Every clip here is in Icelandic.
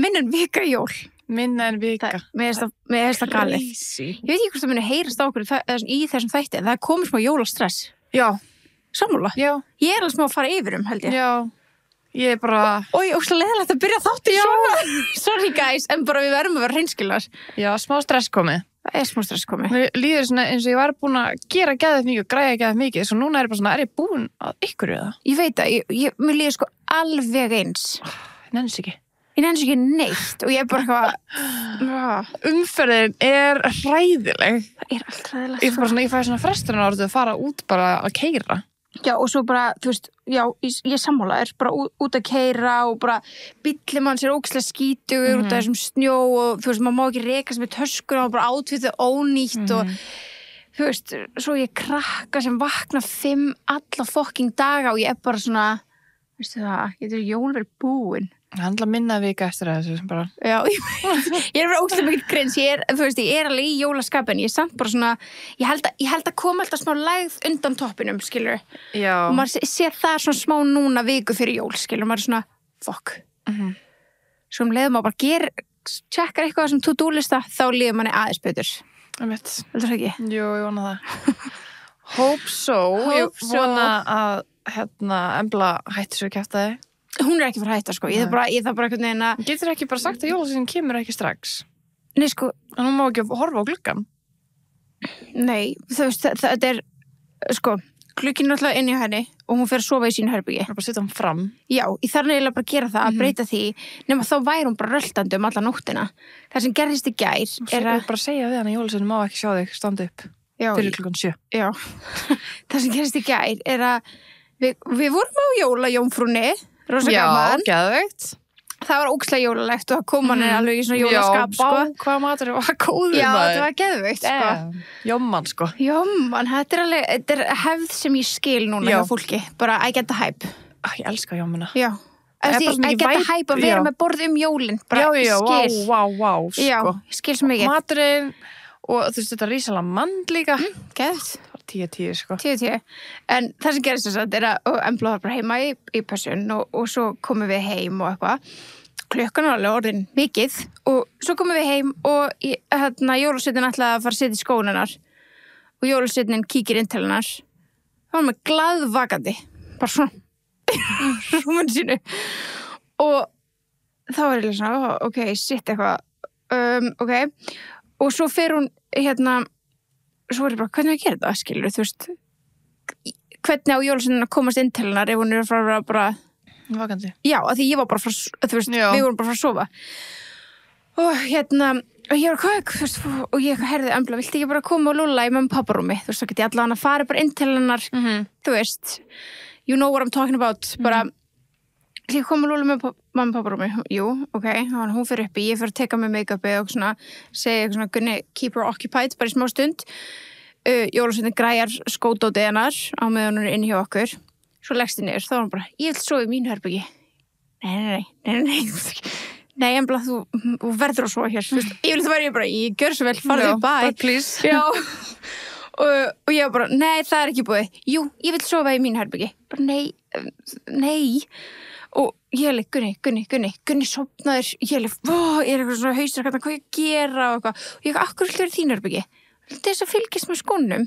minna en vika jól. Minna en vika. Mér finnst það galið. Crazy. Ég veit ekki hvort það muni heyrast á okkur í þessum þætti, en það komið smá jólastress. Já. Sammála. Já. Ég alveg smá að fara yfir held ég. Já. Ég bara... Ói, óslega leðilegt að byrja þáttir svona. Sorry guys, en bara við verðum að vera hreinskilnar. Já, smá stress komið. Það smá stress komið. Mér líður svona eins og ég var búin að gera geðið mikið og græja geðið mikið, svo núna bara svona, ég búin að ykkur eða? Ég veit að, mér líður sko alveg eins. Ég nennis ekki. Ég nennis ekki neitt og ég bara eitthvað... Umferðin hræðileg. Það allt hræðilegt. Ég fæði svona fresturinn að fara út bara að keyra. Já, og svo bara, þú veist, já, ég sammála bara út að keyra og bara bíllinn manns ógeðslega skítugur út af þessum snjó og þú veist, maður má ekki rekast með töskuna og bara átfitið ónýtt og þú veist, svo ég krakka sem vakna 5 alla fucking daga og ég bara svona, veistu það, getur jól verið búin. Það handla minna vika eftir þessu bara. Já, ég bara ógeðslega mikið grins, þú veist, ég alveg í jólaskapin, ég samt bara svona, ég held að koma alltaf smá lægð undan toppinum, skilur. Já. Og maður sé það svona smá núna viku fyrir jól, skilur, maður er svona, fuck. Svo leiðum maður bara tjekkar eitthvað sem to-do-lista, þá líður manni aðeins betur. Heldur það ekki? Jú, ég vona það. Hope so. Ég vona að, Embla hætti svo kjaftaði. Hún ekki fyrir að hætta, sko. Ég þarf bara einhvern veginn að... Getur ekki bara sagt að jólasveinninn kemur ekki strax? Nei, sko... En hún má ekki horfa á gluggann? Nei, þú veist, þetta sko, glugginn er alltaf inn í henni og hún fer að sofa í sínu herbyggi. Það bara setja hann fram. Já, ég þarf neiginlega bara að gera það, að breyta því, nema þá væri hún bara röltandi alla nóttina. Það sem gerðist í gær er að... bara segja við hann að jólasveinninn má ekki sjá þig standa upp fyrir klukkan 7. Já, það sem gerðist í gær er að við vorum á jólajómfrúnni. Rosa gaman. Já, geðveikt. Það var ógeðslega jólalegt og kom hann alveg í svona jólaskap, sko. Já, hvað matur var góður maður. Já, þetta var geðveikt, sko. Jómman, sko. Jómman, þetta er hefð sem ég skil núna hjá fólki. Bara, I get the hype. Ég elska jómuna. Já. I get the hype að vera með borð jólin. Já, vá, sko. Já, ég skil svo mikið. Maturinn og þú veist, þetta rísalega mand líka. Geðveikt. 10, sko. 10. En það sem gerist þess að er að Embla var bara heima í pössun og svo komum við heim og eitthvað. Klukkan var alveg orðin mikið og svo komum við heim og jólasveinninn ætlaði að fara að setja í skóna hennar og jólasveinninn kíkir inn til hennar. Það var með glaðvakandi, bara svona rúminu sínu. Og þá var ég svona, ok, sitt eitthvað, ok. Og svo fer hún svo er ég bara, hvernig að gera það, skilur, þú veist, hvernig á jólasveinninn að komast inn til hennar ef hún er frá bara... Vakandi. Já, af því ég var bara frá, þú veist, við vorum bara frá að sofa. Og og ég var, hvað, þú veist, og ég heyrði Embla, viltu ekki bara koma og lúlla í mömmu papparúmi? Þú veist, þá get ég allavega að fara bara inn til hennar, þú veist, you know what I'm talking about, bara, ég kom og lúlla með mamma papparúmi, jú, ok, þannig hún fyrir uppi, ég fyrir að teka með make-upið og svona, segja eitthvað svona, Gunni, keep her occupied, bara í smá stund, jólasveinninn græjar skódótið hennar á meðan hún er inn hjá okkur, svo leggst ég niður, þá var hún bara, ég vil sofa í mínu herbyggi, nei, Embla, þú verður að sofa hér, þú veist, ég vil það væri bara, ég gjör svo vel, farðu bye, please, já, og ég var bara, nei, það er ekki búið, jú, ég vil sofa í mínu herbyggi, bara, nei, og ég er leik, Gunni sofnaður, ég er eitthvað svona hausar, hvað ég gera og eitthvað, og ég akkur viltu verið þín herbyggi, þess að fylgjast með skónum,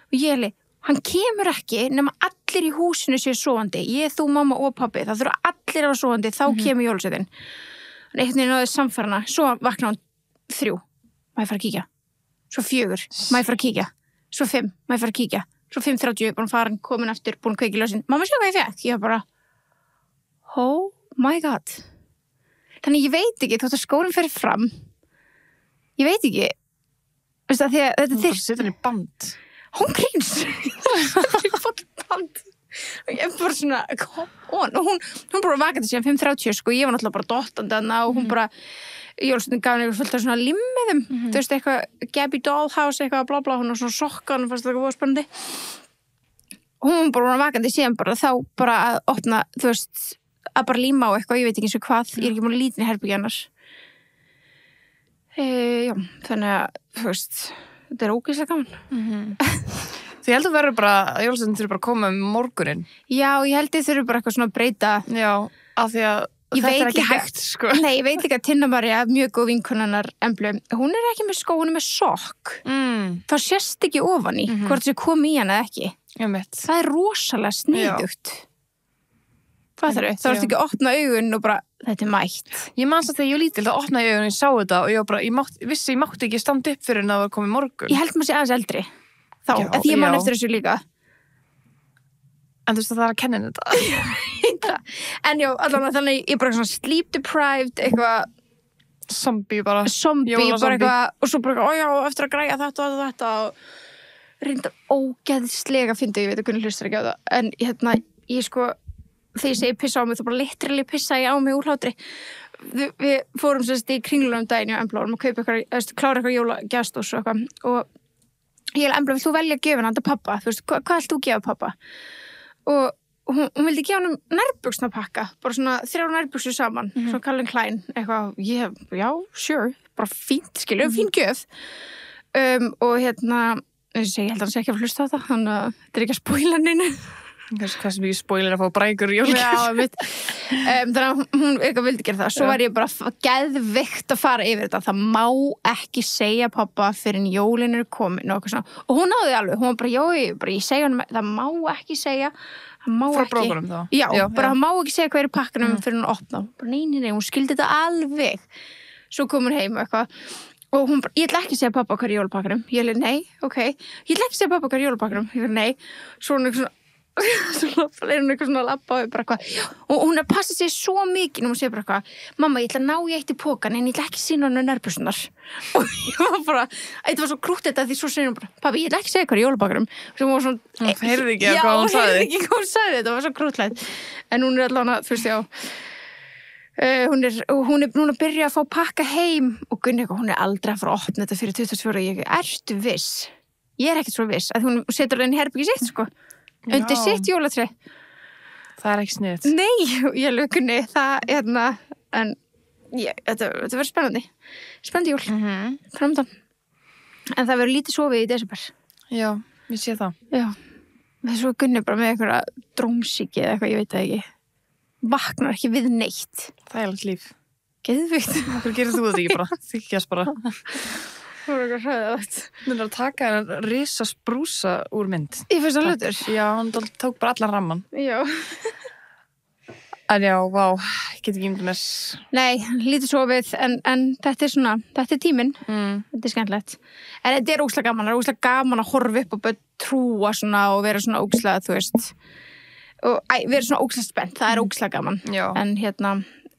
og ég er leik, hann kemur ekki nema allir í húsinu séu sofandi, ég, þú, mamma og pabbi, það þurfa allir að vera sofandi, þá kemur jólasveinninn, hann einhvern veginn náði samfærana, svo vakna hann 3, má ég fara að kíkja, svo 4, má ég fara að kíkja, svo 5, má ég fara að kíkja, svo 5:30, búin að fara, komin aftur, búin að kveikja ljósin, mamma sjá hvað ég fekk, ég bara oh my god. Þannig ég veit ekki, þótt að skólinn fer fram, ég veit ekki, veistu að því að þetta þyrst. Hún setja hann í band. Hún gríns. Band. Og ég bara svona, og hún bara vakandi síðan 5:30, sko, ég var náttúrulega bara dottandi hana og hún bara, jólasveinninn gaf henni fullt af svona limmiðum, þú veist, eitthvað Gabby Dollhouse, eitthvað bla bla, hún og svona sokkan, fannst það eitthvað spennandi. Hún bara vakandi síðan bara, þá bara að opna, þú veist, að bara líma á eitthvað, ég veit ekki eins og hvað, ég er ekki múin að líta inn í herbergi annars. Já, þannig að, þú veist, þetta er ógeðslega gaman. Því ég held að verður bara, jólasveinninn þurfi bara að koma morguninn. Já, ég held þið þurfi bara eitthvað svona að breyta. Já, af því að Ég þetta veit er ekki líka- hægt, sko. Nei, ég veit líka að Tinna María, mjög góð vinkonunnar Emblu, hún er ekki með skó, hún er með sokk. Það sést ekki ofan í, hvort þau komi í hana eða ekki. Já, mitt. Það er rosalega sniðugt. Hvað þarf? Það varst ekki að opna augun og bara, þetta er mætt. Ég manst að þegar ég var lítil, þá opnaði ég augun og ég sá þetta og ég var bara, vissi ég mátti ekki standa upp fyrir en það var komið morgun. Ég held maður sé aðeins eldri. Þá, Já, að ég man já. eftir þessu líka. En þú veist að það er að kenna henni þetta. En já, allavega þannig, ég bara svona sleep deprived, eitthvað Zombie bara. zombie, Jólazombie. bara eitthvað, og svo bara, já, eftir að græja þetta og þetta og reyndar ógeðslega fyndi, ég veit að hvernig hlustar ekki á það, en ég sko, þegar ég segi pissa á mig, þá bara literally pissa ég á mig úr hlátri. Við fórum sérst í kringlunum daginn hjá Emblu og klára eitthvað jólagjastús og eitthvað, og ég Emblu, vilt þú velja gjöfina handa pappa, þú veist, hvað vilt þú gefa pappa? Og hún vildi gefa hann nærbuxnapakka, bara svona 3 nærbuxur saman, svona Calvin Klein, eitthvað, já, sure, bara fínt, skilju, fín gjöf. Og ég held að hann sé ekki að hlusta á það, þannig að þetta er ekki að spoila neinu. Hvað sem ekki spoiler að fá brækur í jólugjöf. Já, mitt. Þannig að hún eitthvað vildi gera það. Svo var ég bara geðveikt að fara yfir þetta. Það má ekki segja pappa fyrir en jólin eru komin og eitthvað svona. Og hún náði alveg. Hún var bara, ég segja hann, það má ekki segja. Það má Frá ekki. brókunum þá? Já, bara það má ekki segja hvað er í pakkanum fyrir hún að opna. Bara nei, hún skildi þetta alveg. Svo kom hún heim og eitthvað. Og hún bara, ég ætla ekki að segja pappa hvað er í jólapakkanum. Ég leiði, nei, ok. Ég ætla ekki að segja pappa hvað er í jólapakkanum. Ég leiði, nei. Svo hún eitthvað svona, svo er hún eitthvað svona að labba og bara eitthvað. Og hún er að passa sig svo mikið og hún segir bara eitthvað, mamma, ég ætla að ná í eitt í pokan en ég ætla ekki að sína hann nærbuxurnar. Og ég var bara, þetta var svo krútt þetta því svo segir hún bara, pappi, ég ætla ekki að segja hvað er í jólapakkanum. Svo hún var svona, Hún heyrði ekki hvað hún sagði. Já, hún heyrði ekki hvað hún sagði, þetta var svo krúttlægt. En hún er allavega, þú veist, já. Hún er núna að byrja að fá pakka heim og Gunni eitthvað, hún er aldrei að fara að opna þetta fyrir 24 og ég ertu viss? Ég er ekkert svo viss að hún setur það inn í herbyggi sitt sko, undir sitt jólatræ. Það er ekki sniðt. Nei, ég alveg Gunni, það en þetta verður spennandi jól framöndan, en það verður lítið sofið í desember. Já, ég sé það. Já, það er svo Gunni bara með eitthvað drómsíki eða eitthvað, ég veit það ekki. Vaknar ekki við neitt. Það er alveg líf. Geðvikt. Hvað gerir þú þetta ekki bara? Þykjast bara. Það var eitthvað hræðilegt. Þú er að taka hennar risa sprúsa úr mynd. Ég finnst það hlutur. Já, hann tók bara allan ramman. Já. En já, vá, ég get ekki mér. Nei, lítið sofið, en þetta er svona, þetta er tíminn. Þetta er skemmtilegt. En þetta er ógeðslega gaman. Það er ógeðslega gaman að horfa upp og bara trúa svona og vera svona ógeðslega, þú veist. Og vera svona ógeðslega spennt. Það er ógeðslega gaman. Já.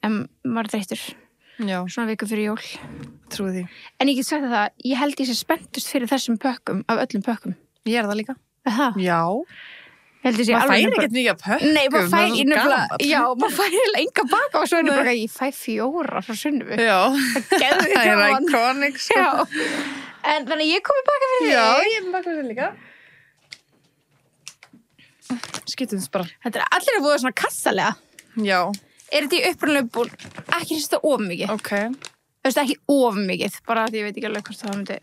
En maður er þreyttur. Já. Svona viku fyrir jól. Trúi því. En ég get sagt það, ég held ég sé spenntust fyrir þessum pökkum, af öllum pökkum. Ég er það líka. Það? Já. Ég held ég sé Maður alveg fær bara- ekkert mikið af pökkum. Nei, maður fær það er svo nefnilega, gaman. já, maður fær eiginlega enga baka og svo er bara, ég fæ 4 frá Sunnivu. Já. Geðveikt Það er gaman. iconic, sko. Já, en þannig að ég komi baka fyrir Já, þig. ég er með bakað þér líka. Skiptum þess bara. Þetta er allir að búið svona kassalega. Já. Er þetta í upprunalegu búin, ekki hrista of mikið. Ok. Þú veist, ekki of mikið, bara því ég veit ekki alveg hvort það myndi.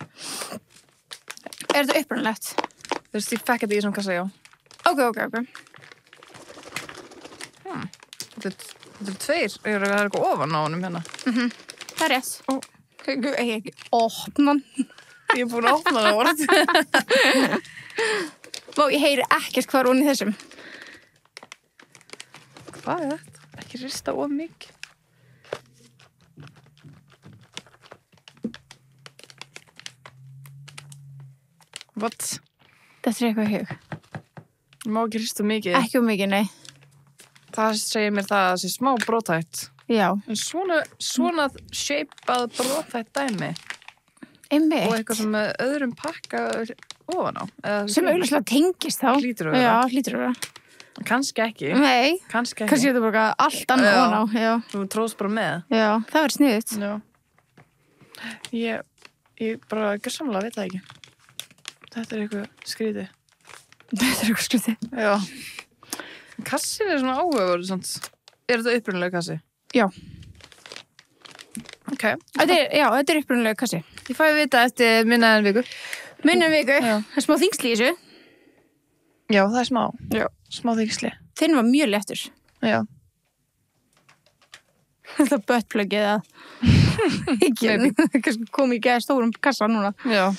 Er þetta upprunalegt? Þú veist, ég fekk þetta í þessum kassa, já. Ok. Þetta er 2. Það er eitthvað ofan á honum hérna. Það er rétt. Ég ekki opna hann. Ég er búin að opna það orð. Vá, ég heyri ekkert hvað er hún í þessum. Hvað er þetta? Ekki rista of mikið. What? Þetta er eitthvað í hug. Ég má ekki rista mikið. Ekki of mikið, nei. Það segir mér það að það sé smá brothætt. Já. En svona shapeað brothætt dæmi. Einmitt. Og eitthvað sem með öðrum pakka ofan á. Sem auðvitað tengist þá. Hlýtur að vera. Já, hlýtur að vera. Kannski ekki. Nei. Kannski ekki. Kannski þetta bara allt annað ofan á. Já. Þú tróðst bara með. Já, það verður sniðut. Já. Ég bara gjörsamlega veit það ekki. Þetta er eitthvað skrítið. Þetta er eitthvað skrítið. Já. Kassin er svona áhugaverður, sant? Er þetta upprunalega kassi? Já. Ok. Þetta er upprunalega kassi. Ég fæ að vita eftir minna en viku. Minna en viku. Já. Það er smá þingsli í þessu. Já, það er smá. Já. Smá þyngsli. Þinn var mjög léttur. Já. Það buttplugið að ekki kom ekki að stórum kassa núna. Já.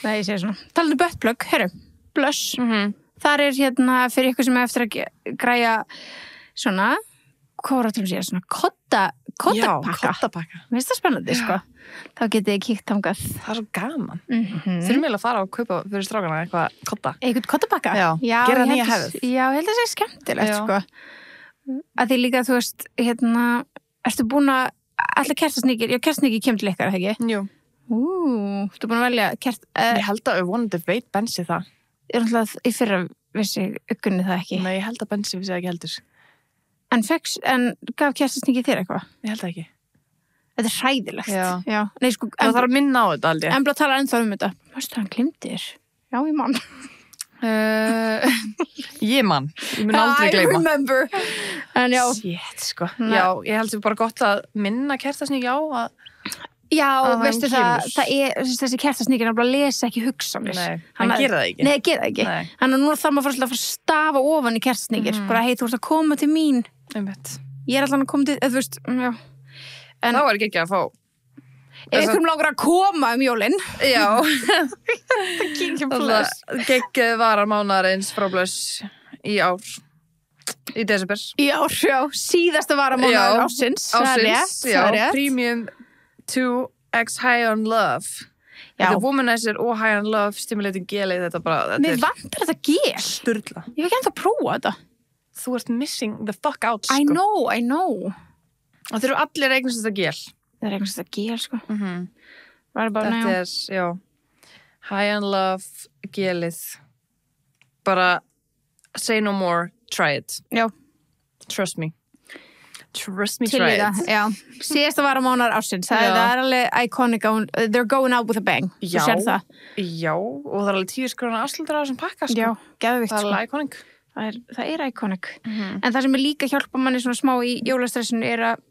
Nei, ég segi svona. Talandi buttplug, herru, Blush. Þar er fyrir ykkur sem er eftir að græja svona, hvað var að segja, svona koddapakka. Já, koddapakka. Mér finnst það spennandi, sko. Þá getið þið kíkt þangað. Það er svo gaman. Þurfum við að fara og kaupa fyrir strákana eitthvað kodda. Eitthvað koddapakka? Já, gera nýja hefð. Já, ég held að það sé skemmtilegt, sko. Að því líka, þú veist, ertu búin að allar kertasnýkir, já, kertasnýkir kemur til ykkar, ekki? Jú. Ertu búin að velja Ég held að vonandi veit Bensi það. Ég er náttúrulega í fyrra vissi uggunni það ekki. Nei, ég held að Bensi vissi það ekki heldur. En gaf kertasnýkir þér eitthvað? Ég held það ekki. Þetta er hræðilegt. Já. Nei, sko, það þarf að minna á þetta aldrei. Embla talar ennþá þetta. Mástu hann glimti þér? Já, ég man. Ég man. Ég mun aldrei gleyma. I remember. En já. Shit, sko. Já, ég held sem bara gott að minna kertasnýki á að Já, veistu það er þessi kertasnýkir að lesa ekki hugsanir. Nei, hann gera það ekki. Nei, gera það ekki. Þannig að nú þarf maður að fara að stafa ofan í kertasnýkir. Bara, hei, þú ert að koma til mín. Ég er alltaf að koma til, þú veist, já. En þá er ekki að fá. Ef ykkur langar að koma jólin. Já. Það kíkja Blush. Geggjuð varamánaðarins frá Blush í ár. Í desember. Í ár, já. Síðasta varamánaðar ársins. Ársins, já. Premium 2X High on Love. Þetta womanizer og High on Love stimulating gelið, þetta bara. Mér vantar þetta gel. Sturla. Ég hef ekki ennþá að prófa þetta. Þú ert missing the fuck out, sko. I know. Og þeir eru allir eignast þetta gel. Það er eignast þetta gel, sko. Þetta er, já. High on Love gelið. Bara say no more, try it. Já. Trust me, try it. Já. Síðasta varamánaðar ársins. Það er alveg iconic. They're going out with a bang. Já. Þú sér það. Já, og það er alveg 10 króna afsláttur á þessum pakka, sko. Já, geðvikt, sko. Það er alveg iconic. Það er iconic. En það sem er líka hjálpa manni svona smá í jólastressinu er að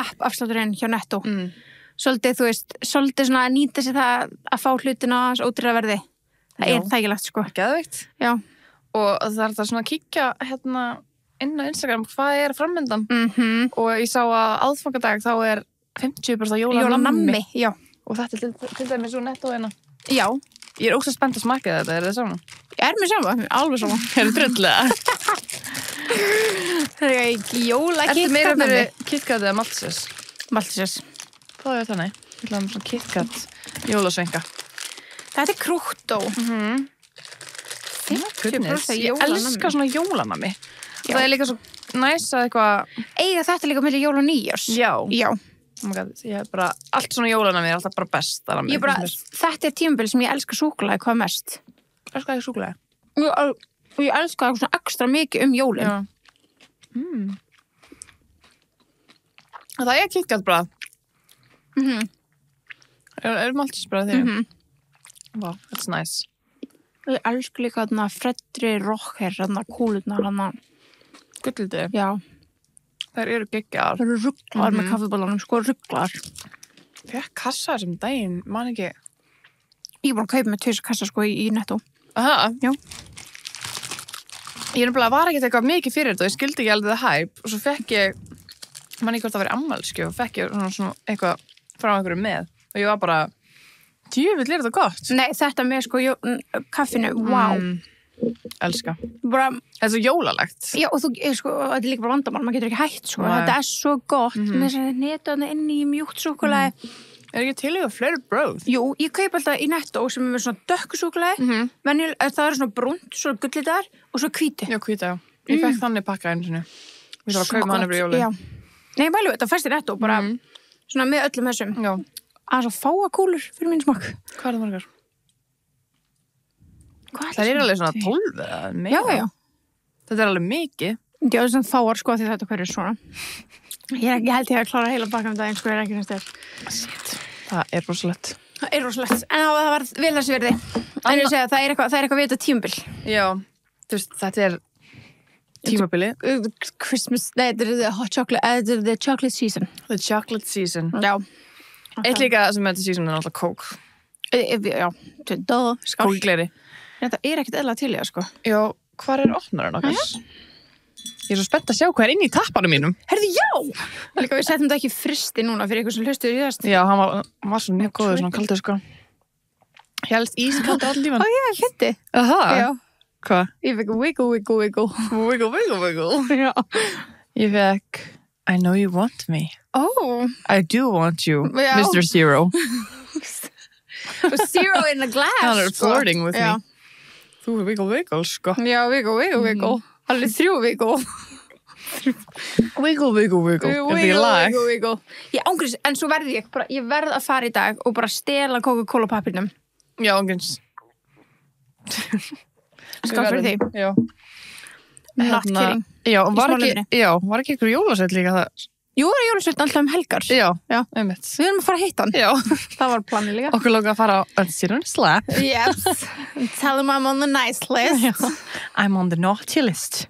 app-afslátturinn hjá Netto. Svolítið, þú veist, svolítið svona að nýta sér það að fá hlutina á ódýrara verði. Það er þægilegt, sko. Geðvikt. Já. Og það er það svona að kíkja inn á Instagram hvað er framöndan. Og ég sá að aðfangadag þá er 50% jólanammi. Já. Og þetta er til dæmis svo Netto hérna. Já. Ég er ósað spennt að smakka þetta, er það saman? Ég er mér saman, alveg saman. Er það drullega? Það er ekki jóla KitKat. Ertu meira fyrir KitKat eða Maltesers? Maltesers. Það er þannig. Við ætlum svona KitKat jólasvenga. Þetta er krúttó. 50%. Ég elska svona jólanami. Það er líka svo næs að eitthvað eiga þetta líka milli jól og nýjárs. Já. Oh my God, ég er bara, allt svona jólanami er alltaf bara best. Þetta er tímabil sem ég elska súkkulaði hvað mest. Elskar ekki súkkulaði? Ég elska það svona ekstra mikið jólin. Já. Það er KitKat bragð. Er Maltesers bragð þegar? Wow, that's nice. Ég elska líka þarna Fredri Rocher, þarna kúlurnar, þarna gulliti. Já. Þær eru geggjar. Það eru rugglar með kaffibóllanum, sko, rugglar. Fekk kassa þessum daginn, man ekki. Ég er búin að kaupa með 2 kassa, sko, í Netto. Aha. Já. Ég var ekkert eitthvað mikið fyrir þetta og ég skildi ekki alveg það hæp og svo fekk ég, man ekki hvort það væri afmælisgjöf og fekk ég svona eitthvað frá einhverju með og ég var bara, djöfull er þetta gott. Nei, þetta með, sko, kaffinu, wow. Elska. Bara, þetta er svo jólalegt. Já, og sko, þetta er líka bara vandamál, maður getur ekki hætt, sko. Þetta er svo gott, með þess að neta inn í mjúkt súkkulaði. Er ekki til í fleiri brauð? Jú, ég kaup alltaf í Netto sem er með svona dökku súkkulaði, það er svona brúnt, svona gullitar og svo hvíti. Já, hvíti, já. Ég fekk þannig pakka einu sinni. Við þarfum að kaupa hann yfir jólin. Já. Nei, mælu, þetta fæst í Netto, bara svona með öllum þessum. Já. Aðeins að fáa kúlur fyrir mín smakk. Hvað er það margar? Það er alveg svona 12 eða meira. Já. Þetta er alveg mikið. Já, það er svona fáar, sko, því þetta hverju svona. Ég held ég að klára heila bakka daginn, sko, ekki næst þér. Það er rosalegt. Það er rosalegt, en það var vel þessi verði. En ég segja, það er eitthvað við þetta tímabil. Já, þú veist, þetta er tímabili. Christmas, nei, þetta er the chocolate season. The chocolate season. Já. Eitt líka sem þetta season er alltaf kók. Já, kókgleri. Þetta er ekkert eðla til í það, sko. Já, hvar er opnarinn okkar? Ég er svo spennt að sjá hvað inn í tappanum mínum. Herðu, já! Líka við settum þetta ekki í fristi núna fyrir ykkur sem hlustuðu síðast. Já, hann var svo mjög góður, svona kaldur, sko. Hélst ískaldur allir lífan. Ó, já, hindi. Aha. Já. Hvað? Ég fekk wiggle, wiggle, wiggle. Wiggle, wiggle, wiggle. Já. Ég fekk, I know you want me. Ó. I do want you, Já. Mr. Zero. Zero in a glass. Hann er flirting with Já. me. Þú er wiggle, wiggle, sko. Já, wiggle, wiggle, wiggle. Alveg 3 wiggle. Wiggle, wiggle, wiggle. Er það ekki lag? Wiggle, wiggle. Ég ángriðs, en svo verði ég verð að fara í dag og bara stela Coca-Cola pappirnum. Já, ángriðs. Skál fyrir því. Já. Not kidding. Já, var smálefinni. ekki ykkur jólasveit líka það? Jú, það er jólasveit alltaf helgar. Já, Já. einmitt. Við erum að fara að hitta hann. Já. Það var planið líka. Okkur lóka að fara á Unseated Slap. Yes. Tell him I'm on the nice list. Já. I'm on the naughty list.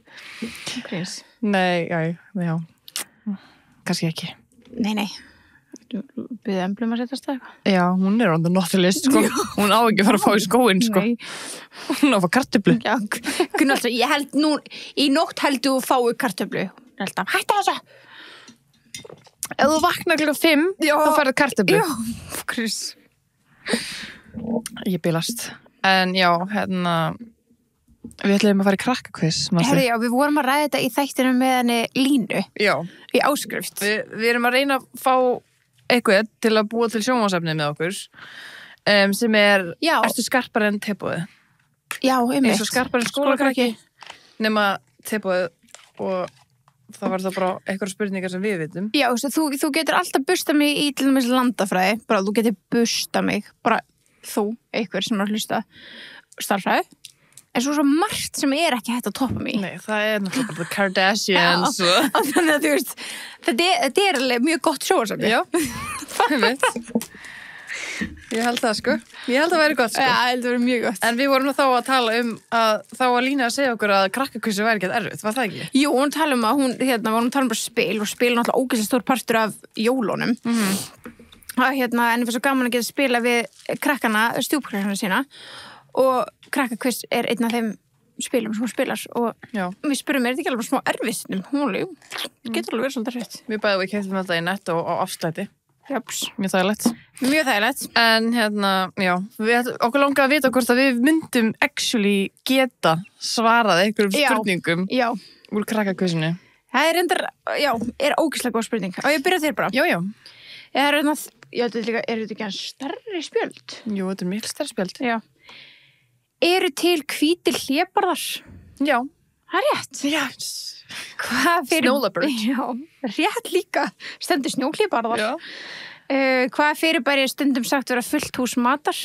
Chris. Nei, já. Kannski ekki. Nei. Við emblum að setjast það eitthvað. Já, hún er on the naughty list, sko. Hún á ekki að fara að fá í skóinn, sko. Nei. Hún á að fá kartöflu. Já, Gunnaldur, ég held nú, í nótt heldur þú fáið kartöflu. Ég held að hætta þessu. Ef þú vaknar klukkan 5, Já. þá færðu kartöflu. Já, Chris. Ég bilast. En já, við ætlum að fara í krakkakviss. Herri, já, við vorum að ræða þetta í þættinu með henni Línu Já. í áskrift. Við erum að reyna að fá eitthvað til að búa til sjónvarpsefni með okkur sem Já. ertu skarpar en teboðið. Já, einmitt. Eins og skarpar en skólakrakki nema teboðið og það var það bara eitthvað spurningar sem við vitum. Já, þú getur alltaf busta mig í til dæmis landafræði, bara þú getur busta mig, bara þú, einhver sem er að hlusta starffræði, en svo margt sem er ekki hægt að toppa mig. Nei, það er náttúrulega bara The Kardashians Já, og þannig að þú veist, þetta er alveg mjög gott sjónvarpsefni. Já, ég veit. Ég held það, sko. Ég held það væri gott, sko. Já, þetta verður mjög gott. En við vorum þá að tala að þá að Lína að segja okkur að krakkakvissi væri ekkert erfitt, var það ekki? Jú, hún tala um að vorum að tala um bara spil og spil er náttúrulega ógeðslega stór partur af jólunum. En það var svo gaman að geta spila við krakkana, stjúpkrakkana sína og krakkakviss er einn af þeim spilum sem hún spilar og Já. við spurum, er þetta ekki alveg smá erfitt? Hún getur alveg verið svolítið erfitt. Við bæðum við keyptum þetta í Netto á afslætti. Japs. Mjög þægilegt. Mjög þægilegt. En já, okkur langaði að vita hvort að við myndum actually geta svarað einhverjum Já. spurningum Já. úr krakkakvissinu. Það er reyndar, er ógeðslega góð spurning. Og ég byrja þér bara. Já. Er þetta ekki hann stærri spjöld? Jú, þetta er mikil stærri spjöld. Já. Eru til hvítir hlébarðar? Já. Það er rétt. Yes. Hvað fyrir... Snow leopard. Já, rétt líka. Stendur snjóhlébarðar. Já. Hvað fyrirbæri er stundum sagt vera fullt hús matar?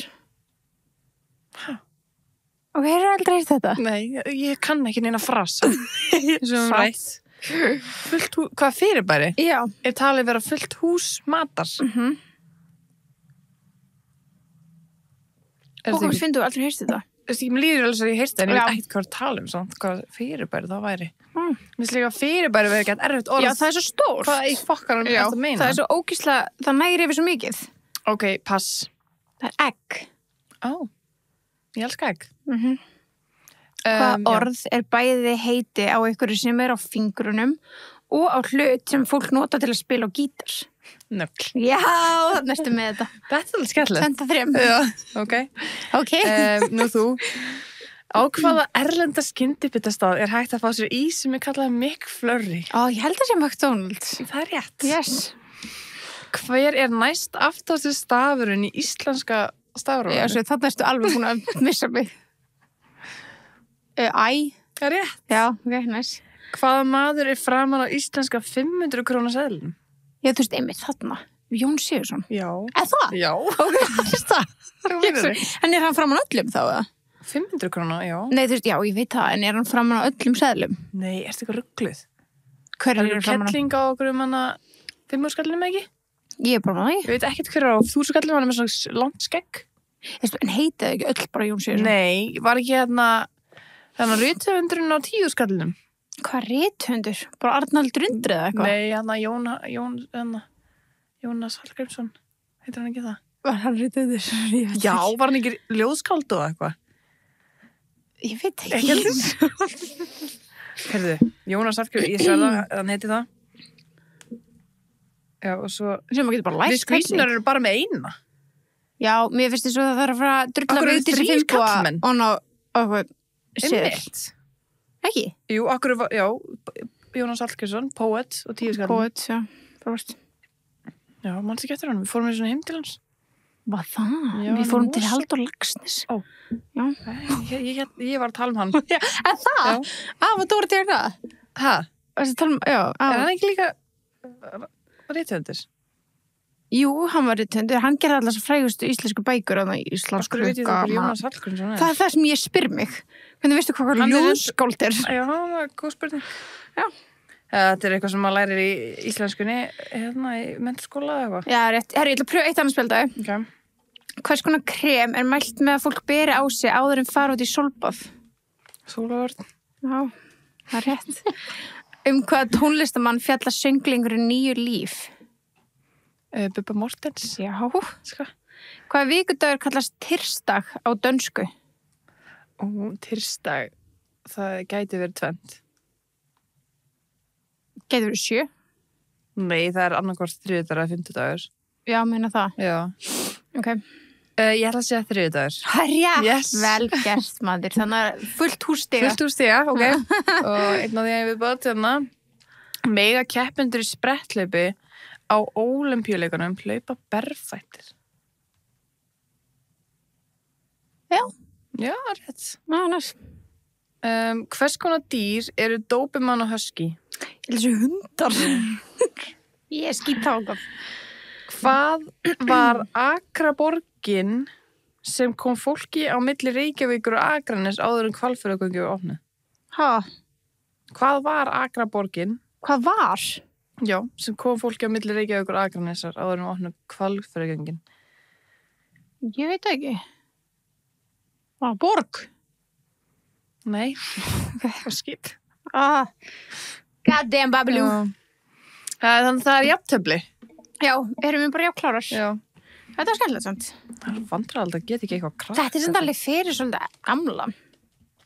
Og hefur aldrei heilt þetta? Nei, ég kann ekki neina frasa. Sem rætt. Hvað fyrirbæri? Já. Er talið vera fullt hús matar? Er Og þetta hvað ekki... finnst þú aldrei heilt þetta? Ég líður alveg að ég heyrst það, en ég Já. veit ekkert hvað að tala um samt, hvað fyrirbæri það væri. Mér finnst líka að fyrirbæri verið ekkert erfitt orð. Já, það er svo stórt. Hvað í fokkanum er þetta að meina? Það er svo ógeðslega, það nægir yfir svo mikið. Ok, pass. Það er egg. Ó, ég elska egg. Hvað orð er bæði heiti á einhverju sem er á fingrunum og á hlut sem fólk nota til að spila á gítar? Nöfl. Já, þannig ertu með þetta. Þetta er alveg skemmtilegt. Senda 3. Já, ok. Ok. Nú þú. Á hvaða erlenda skyndibitastað er hægt að fá sér ís sem er kallað McFlurry? Ég held að sé McDonald's. Það er rétt. Yes. Hver er næst aftástu stafurinn í íslenska stafrófinu? Já, svo þannig ertu alveg búin að missa mig. Æ. Það er rétt. Já, ok, nice. Hvaða maður er framan á íslenska 500 krónar seðlum? Já, þú veist, einmitt þarna. Jón Sigurðsson. Já. Það? Já. Ok, það. En er hann framan á öllum þá, eða? 500 krónar, já. Nei, þú veist, já, ég veit það, en er hann framan á öllum seðlum? Nei, ertu eitthvað ruggluð? Hver Það er eru framan á? kettling á okkur hana 5 skallinu ekki? Ég er bara með Ég veit ekkert hver er á 1000 skallinu, hann er með svona langt skegg. það. En heitaði ekki öll bara Jón Sigurðsson? Nei, var ekki hérna rithöfundurinn á 10 skallinum? Hvað rithundur? Bara Arnaldur Undrið eða eitthvað? Nei, Jónas Hallgrímsson, heitir hann ekki það? Var hann rithundur? Já, var hann ekki ljóðskáld og eitthvað? Ég veit ekki. Herðu, Jónas Hallgrímsson, ég sverða, hann heiti það. Já, og svo... Sem maður getur bara Við læst skvísnar eru bara með eina. Já, mér finnst þess að það þarf að fara að drulla Akkur eru Vigdísi þrír Finnboga karlmenn? og ná okkur seðil. Einmitt. Ekki? Jú, já, Jónas Hallgrímsson, poet og 10 skall. Poet, já, frábært. Já, mannst ekki eftir hann, við fórum með svona heim til hans. Hvað það? Já, Við fórum hann til var Halldór Laxness. Ó. Já. Ég var að tala um hann. Já, en það? Já. Var Dóri til það? Hæ? Varstu að tala um, já. Er hann ekki líka rithöfundur? Jú, hann var rithöfundur. Hann gerði allar svo frægustu íslensku bækur á Íslands Akkur veit ég það hvað Jónas Hallgrímsson er. Það er það sem ég spyr mig. Hvernig veistu hvað Hann er ljóðskáld er? Já, það var góð spurning. Já. Þetta er eitthvað sem maður lærir í íslenskunni hérna í menntaskóla eða eitthvað. Já, rétt. Herri, ég ætla að pröfa eitt annars spjöldaði. Okay. Hvers konar krem er mælt með að fólk beri á sig áður en fara út í sólbað? Sólavörn. Já, það er rétt. Hvaða tónlistamann fjallar sönglingurinn Nýju líf? Bubba Mortens. Já. Ska. Hvaða vikudagur kallast Tirsdag á dönsku? Tirsdag. Það gæti verið tvennt. Getur verið 7? Nei, það er annarkvort 3. eða 5. dagur. Já, meina það. Já. Ok. Ég ætla að segja 3. dagur. Herja, Yes. vel gert maður. Þannig að fullt hússtiga. Fullt úr stiga, ok. Og einn af því að við bátt hérna. Mega keppendur í spretthlaupi á ólympíuleikunum hlaupa berfættir. Já. Já, rétt. Já, næst. Hvers konar dýr eru dópimann og husky? Ég þessu hundar. Ég skýt á okkur. Hvað var Akraborgin sem kom fólki á milli Reykjavíkur og Akranes áður en Hvalfjarðargöngin var opnuð? Ha? Hvað var Akraborgin? Hvað var? Já, sem kom fólki á milli Reykjavíkur og Akranesar áður en opnuð Hvalfjarðargöngin. Ég veit ekki. Var það borg? Nei, það var skip. God damn Babylou. Þannig að það er jafntöfli. Já, erum við bara jáklárar? Já. Þetta var skemmtilegt samt. Það er vandrarald að geta ekki eitthvað kraft. Þetta er samt alveg fyrir svolítið gamla. Er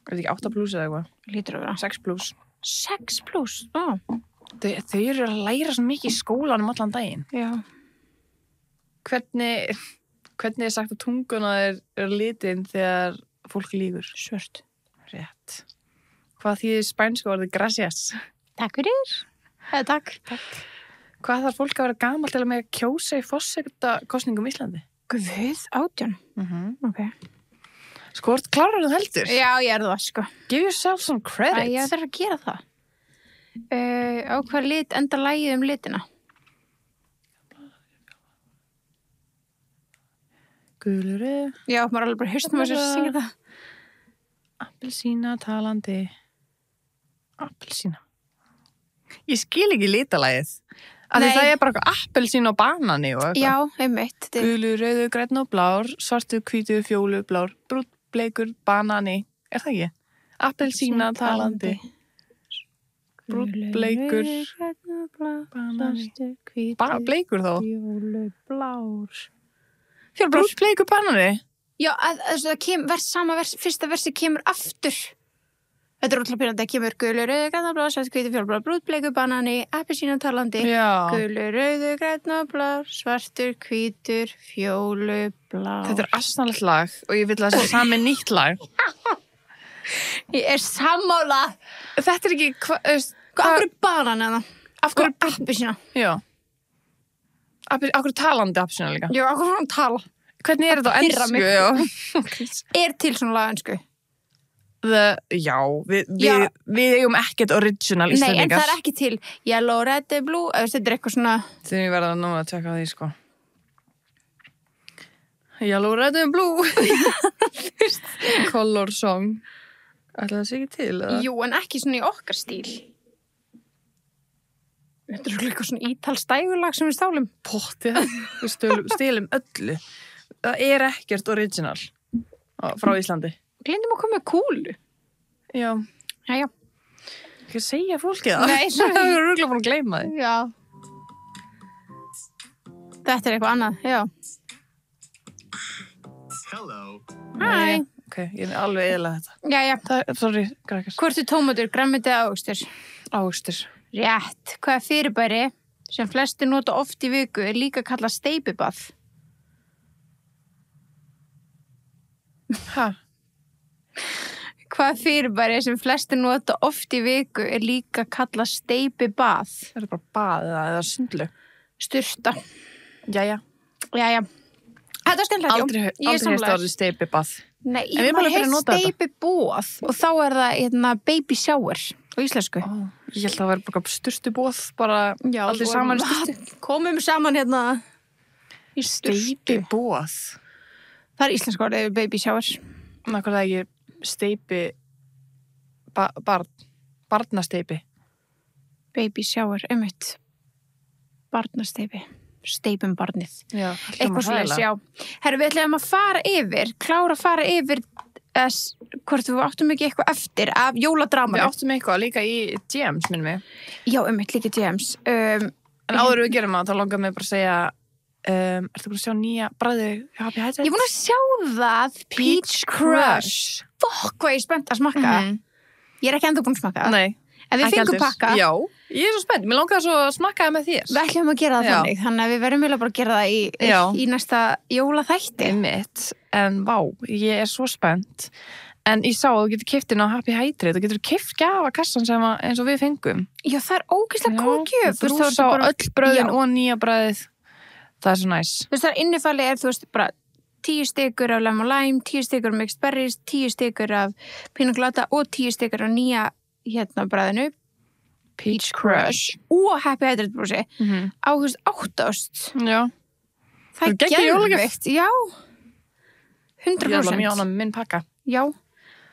þetta ekki 8 plus eða eitthvað? Lítur að vera. 6 plus. 6 plus? Ó. Þau eru að læra svo mikið í skólanum allan daginn. Já. Hvernig er sagt að tunguna er litin þegar fólk lýgur? Svört. Rétt. Hvað þýðir spænsku orðið gracias? Takk fyrir. Takk. Hvað þarf fólk að vera gamalt til að með að kjósa í forsetakosningum í Íslandi? Guð, 18. Ok. Hvort klárar þú heldur? Já, ég er það, sko. Give yourself some credit. Ég þarf að gera það. Á hvað lit enda lagið um litina? Guluru. Já, maður er alveg bara haustum að sér að syngja það. Appelsína talandi. Appelsína. Ég skil ekki litalagið. Af því það er bara eitthvað appelsín og banani og eitthvað. Já, einmitt. Gulur, rauður, grænn og blár, svartur, hvítur, fjólu, blár, brúnn, bleikur, banani. Er það ekki? Appelsína talandi. Brúnn, bleikur, banani. Bleikur þá? Fjólu, blár. Brúnn, bleikur, banani. Já, það kemur, fyrsta versi kemur aftur. Þetta er ótrúlega pyrrandi, það kemur gulur, rauður, grænn og blár, svart, hvítur, fjólu, blár, brúnn, bleikur, banani, appelsína talandi. Já. Gulur, rauður, grænn og blár, svartur, hvítur, fjólu, blár. Þetta er asnalegt lag og ég vil að það sé sami nýtt lag. Ég er sammála. Þetta er ekki, Af hverju banani það? Af hverju appelsína? Já. Af hverju talandi appelsína líka? Já, af hverju hann tala? Hvernig er þetta á Pirra ensku? mig. Já. Til svona lag ensku? Já, við eigum ekkert original íslendingar. Nei, en það er ekki til yellow, red, blue, þetta er eitthvað svona... Þegar ég verða nú að tjekka því, sko. Yellow, red and blue. Color song. Ætli það sé ekki til, eða? Jú, en ekki svona í okkar stíl. Þetta er eitthvað svona ítalstægulag sem við stálum. Pottið, við stilum öllu. Það er ekkert original frá Íslandi. Glindum að koma með kúlu. Já. Jæja. Ekki að segja fólkið það. Nei, sorry. Það er rúglega búin að gleyma því. Já. Þetta er eitthvað annað, já. Hello. Hæ. ok, ég er alveg eðilega þetta. Jæja, Sorry, krakkar. hvort er tómatur, grænmeti eða ávöxtur? Ávöxtur. Rétt, hvað er fyrirbæri sem flestir nota oft í viku er líka kallað steypibað? Ha? Hvað er fyrirbæri sem flestir nota oft í viku er líka kallað steypibað? Það er bara bað eða sundlu. Sturta. Jæja. Jæja. Þetta er skemmtilegt, Aldrei Ég er hefst sammála. orðið steipibað. Nei, En við ég erum alveg bara byrjað að heilt nota þetta. steypibóð og þá er það baby shower á íslensku. Ég held að það væri bara sturtu bóð, bara allir saman í sturtu. Komum saman hérna í sturtu. Steipibóð. Það er íslensku orðið yfir baby shower. Nákvæmlega það ekki steipi barnasteipi. Baby shower, barnasteypi. Steypum barnið. Já, Eitthvað svoleiðis, já. Herru, við ætlum að fara yfir, klára að fara yfir hvort við áttum ekki eitthvað eftir af Við jóladramanu. áttum eitthvað líka í James, minnum við. Já, líka James. En áður en við gerum það, þá langar mig bara að segja ertu búin að sjá nýja bræði Happy Hydrate? Ég er búin að sjá það, Peach Crush. Fokk, hvað ég er spennt að smakka það. Ég er ekki ennþá búin að smakka það. Nei. En við ekki fengum heldur. pakka. Já, ég er svo spennt. Mér langar svo að smakka það með þér. Við ætlum að gera það Já. þannig, þannig að við verðum eiginlega bara að gera það Já. í næsta jólaþætti. Einmitt. En vá, ég er svo spennt. En ég sá að þú getur keypt inn á Happy Hydrate og getur keypt gjafakassan sem eins og við fengum. Já, það er ógeðslega góð gjöf. Þú sá öll brauðin Já. og nýja brauðið. Það er svo næs. Þú veist, það er innifalli bara 10 stykur af lemon lime, 10 stykur af mixed berries, 10 stykur af pina colada og 10 stykur af nýja brauðinu. Peach Crush. Og Happy Hydrate brúsi. Á, þú veist, 8 ost. Já. Það er geggjað jólagjöf. geðveikt. Já. Ég er alveg 100%. mjög ánægð með minn pakka. Já.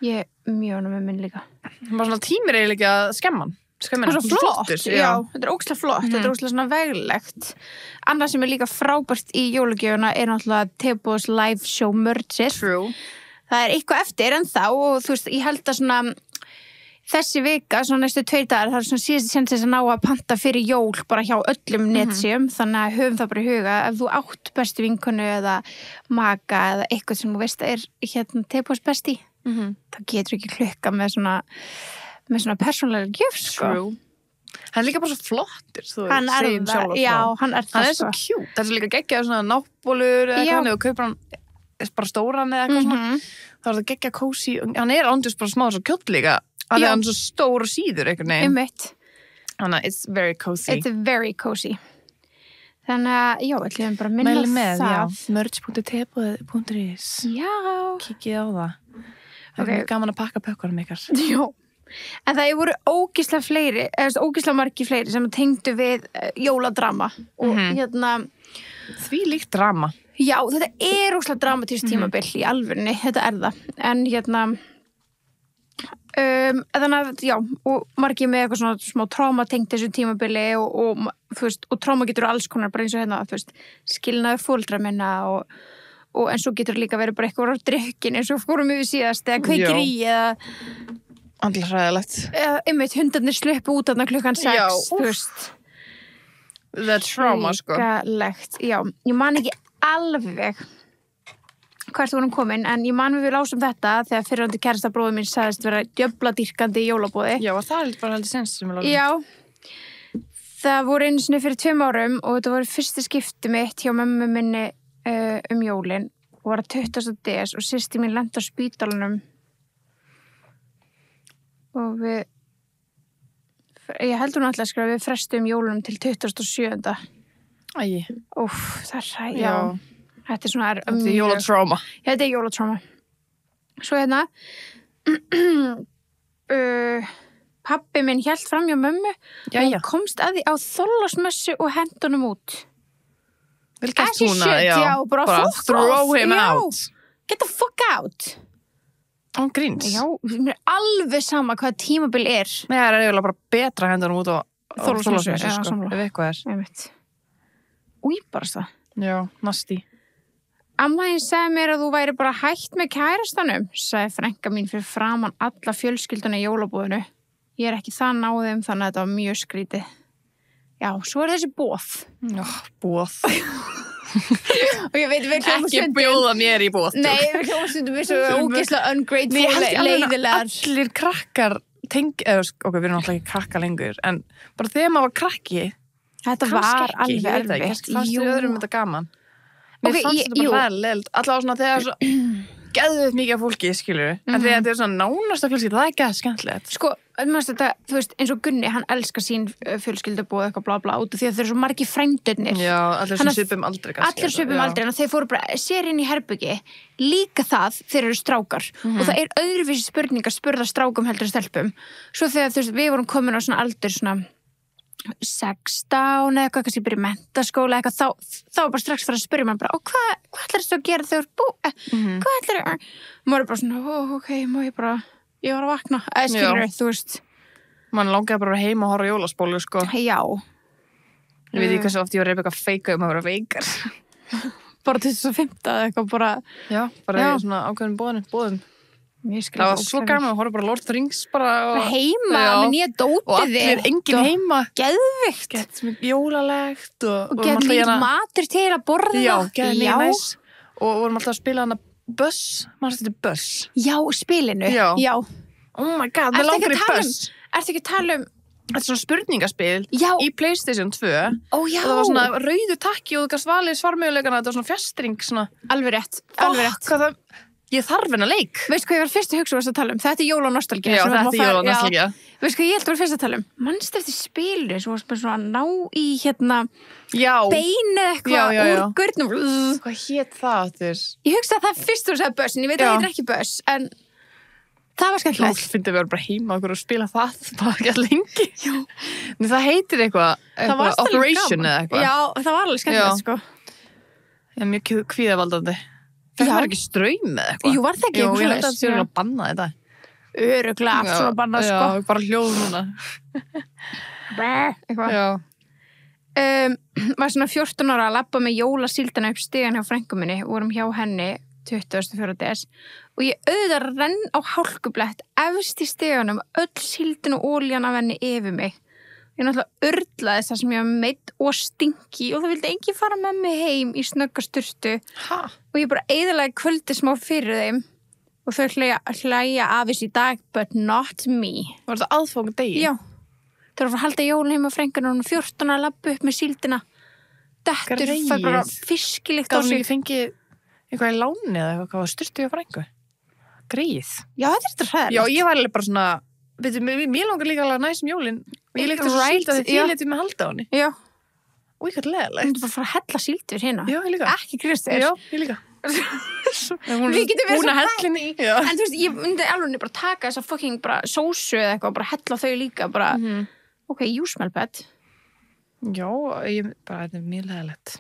Ég er mjög ánægð með minn líka. Það var svona tímir eiginlega ekki að skemma hann. Það er svo flott, já, þetta er ógeðslega flott, þetta er ógeðslega svona veglegt. Annað sem er líka frábært í jólagjöfuna er náttúrulega Tebo's live show merchið. True. Það er eitthvað eftir en þá og þú veist, ég held að svona þessi vika, svona næstu 2 dagar, það er svona síðast sem þess að ná að panta fyrir jól bara hjá öllum netsíum, þannig að höfum það bara í huga. Ef þú átt bestu vinkonu eða maka eða eitthvað sem þú veist er Tebo's besti, þá getur ekki klukka með svona persónulega gjöf, sko. True. Hann er líka bara svo flottur, þú Hann er segir það, sjálf já, hann er það, Hann er svo cute. Það er líka geggjað svona náttbólur eða Já. hvernig þú kaupir hann bara stóran eða eitthvað svona. Það er það geggjað kósí. Hann er ándjúst bara smá svo kjótt líka. Af því Já. að hann er svo stór og síður einhvern veginn. Einmitt. Þannig að it's very cozy. It's very cozy. Þannig að, já, ætlum bara að minna Mæli með, það. já. merch.teboð.is Já. Kikið á það. Það Ok. er gaman að pakka pökkunum ykkar. Já. En það voru ógeðslega margir fleiri sem tengdu við jóladrama. Og Því líkt drama. já, þetta er ógeðslega dramatískt tímabil í alvörunni, þetta er það. En þannig að, já, og margir með eitthvað svona smá tráma tengt þessu tímabili og þú veist, og tráma getur alls konar bara eins og þú veist, skilnaður foreldra minna og en svo getur líka verið bara eitthvað á drykkin eins og fórum við síðast eða kveikir í eða Andla hræðilegt. einmitt hundarnir sluppu út þarna klukkan 6, Já, þú veist. The trauma, sko. Hrikalegt, já. Ég man ekki alveg hvert vorum komin, en ég man við lásum þetta þegar fyrrandi kærasta bróður mín sagðist vera djöfla dýrkandi í jólabóði. Já, og það er bara heldur sens sem við lóðum. Já, það voru einu sinni fyrir 2 árum og þetta voru fyrsta skipti mitt hjá mömmu minni jólin og var að 20. des og systir mín lenti á spítalunum og ég heldur náttúrulega að skrifa við frestum jólunum til 27. Æi. Úff, það er Já. Þetta er svona Þetta er jólatrauma. Þetta er jólatrauma. Svo pabbi minn hélt fram hjá mömmu og Jæja. hún komst að því á Þorláksmessu og hent honum út. Vel gert As you hún should, já, bara fuck throw off, him já. out. Get the fuck out. Án gríns. Já, mér er alveg sama hvað tímabil er. Nei, það er eiginlega bara betra að henda hann út á Þorláksmessu, já, sko, sammála. ef eitthvað er. Einmitt. Új, bara það. Já, nasty. Amma þín sagði mér að þú væri bara hætt með kærastanum, sagði frænka mín fyrir framan alla fjölskylduna í jólabúðinu. Ég er ekki það náðum, þannig að þetta var mjög skrítið. Já, svo er þessi boð. Já, bóð. Og ég veit, við hljóma Ekki bjóða mér í bótt. Nei, við hljóma stundum við svo ógeðslega Nei, ungrateful, ég held alveg að leiðilegar. allir krakkar ok, við erum alltaf ekki krakka lengur, en bara þegar maður var krakki, Þetta kannski var ekki, alveg ég veit það ekki, erfitt. kannski fannst Jú. þér öðrum þetta gaman. Mér Ok, fannst þetta jú. bara ræðilegt, allavega svona þegar svo geðveikt mikið af fólki, skilur, en þegar þetta er svona nánasta fjölskylda, það er geð skemmtilegt. Sko, þetta, þú veist, eins og Gunni, hann elskar sín fjölskyldubúð eitthvað bla bla út af því að þeir eru svo margir frændurnir. Já, allir Hann sem að- svipum aldrei kannski. Allir svipum aldrei, en þeir fóru bara sér inn í herbyggi, líka það þeir eru strákar og það er öðruvísi spurningar spurða strákum heldur en stelpum. Svo þegar þú veist, við vorum komin á svona aldur svona 16 eða eitthvað, kannski byrja í menntaskóla eitthvað, þá var bara strax fyrir að spyrja mann bara, og hvað ætlar þú að gera þegar þú hvað ætlar þú maður er bara svona, ok, má ég bara ég var að vakna, eða skilur þú veist Man langaði bara að vera heima og horfa á jólaspólu, sko. já, Ég veit ekki hversu oft ég var eitthvað feika að vera veikar. bara 2005 eða eitthvað bara, Já, bara Já. í svona ákveðin bóðum. ég skil Það var svo gaman að horfa bara Lord of the Rings bara og, heima Já. með nýja og dótið allir engin heima. geðvikt Gett sem jólalegt og og geð nýtt matur til að borða Já, gett já. mjög næs. Og vorum alltaf að spila hana Buss. Manstu þetta Buss? Já, spilinu Já. já. Oh my god, Ertu mér langar ekki í að tala um- Buss. Ertu ekki að tala um Þetta er svona spurningaspil Já, í PlayStation 2. ó já Og það var svona rauðu takki og þú gast valið svarmöguleikana. Þetta var svona fjastring svona. Alveg rétt, alveg rétt Hvað það, ég þarf hennar leik. Veist hvað ég var fyrst að hugsa að tala um? Þetta er jólanostalgía Já, sem við erum þetta að er fara- jólanostalgía. Já. Veist hvað ég held að var fyrst að tala um? Manstu eftir spilinu sem var svona að ná í hérna Já. bein eða eitthvað Já, já, já. úr gurnum Hvað hét það aftur? Ég hugsa að það fyrst þú sagði Buzz en ég veit að Já. það heitir ekki Buzz en það var Ég skemmtilegt finnst að við erum bara heima okkur og spila það bara ekki að lengi. Já. En það heitir eitthvað Það var alltaf Operation gaman. eða eitthvað. Já, það var alveg skemmtilegt Já. sko Ég er mjög kvíðavaldandi. Það Já. var ekki straum eða eitthvað. Jú, var það ekki Jú, eitthvað ég held að svoleiðis? það sé að banna þetta. Öruglega allt svona bannað sko Já, bara hljóð núna. Eitthvað Já. Var svona 14 ára að labba með jólasíldana upp stigan hjá frænku minni og vorum hjá henni 24. des og ég auðvitað renn á hálkublett efst í stiganum öll síldin og óljan af henni yfir mig. Ég náttúrulega urlaði það sem ég var meitt og stinki og það vildi enginn fara með mig heim í snögga sturtu Ha? og ég bara eyðilagi kvöldi smá fyrir þeim og þau hlæja af þessu í dag but not me. Var þetta aðfóng degi? Já, þau eru að fara að halda jólin heim á frængunum og 14 að labba upp með síldina dettur, Greyið. fær bara fiskilikt á Gáðum sig. ekki fengið eitthvað í láni eða eitthvað styrtu á frængu? Greið. Já, þetta er þetta hræðilegt. Já, ég var alveg bara svona, veitum, mér langar líka alveg að næsum jólin og ég leikti þess að Right, sílda því já. ég leiti með halda á henni. Já, Og ég gæti þú leðilegt. myndir bara að fara að hella síld við hérna. Já, ég líka. Ekki grist þér. Já, ég líka. Við getum verið Hún svo að hellinni. Já. En þú veist, ég myndi alveg bara taka þessa fucking bara sósu eða eitthvað, bara hella þau líka, bara, ok, you smell bad. Já, bara, þetta er mjög leðilegt.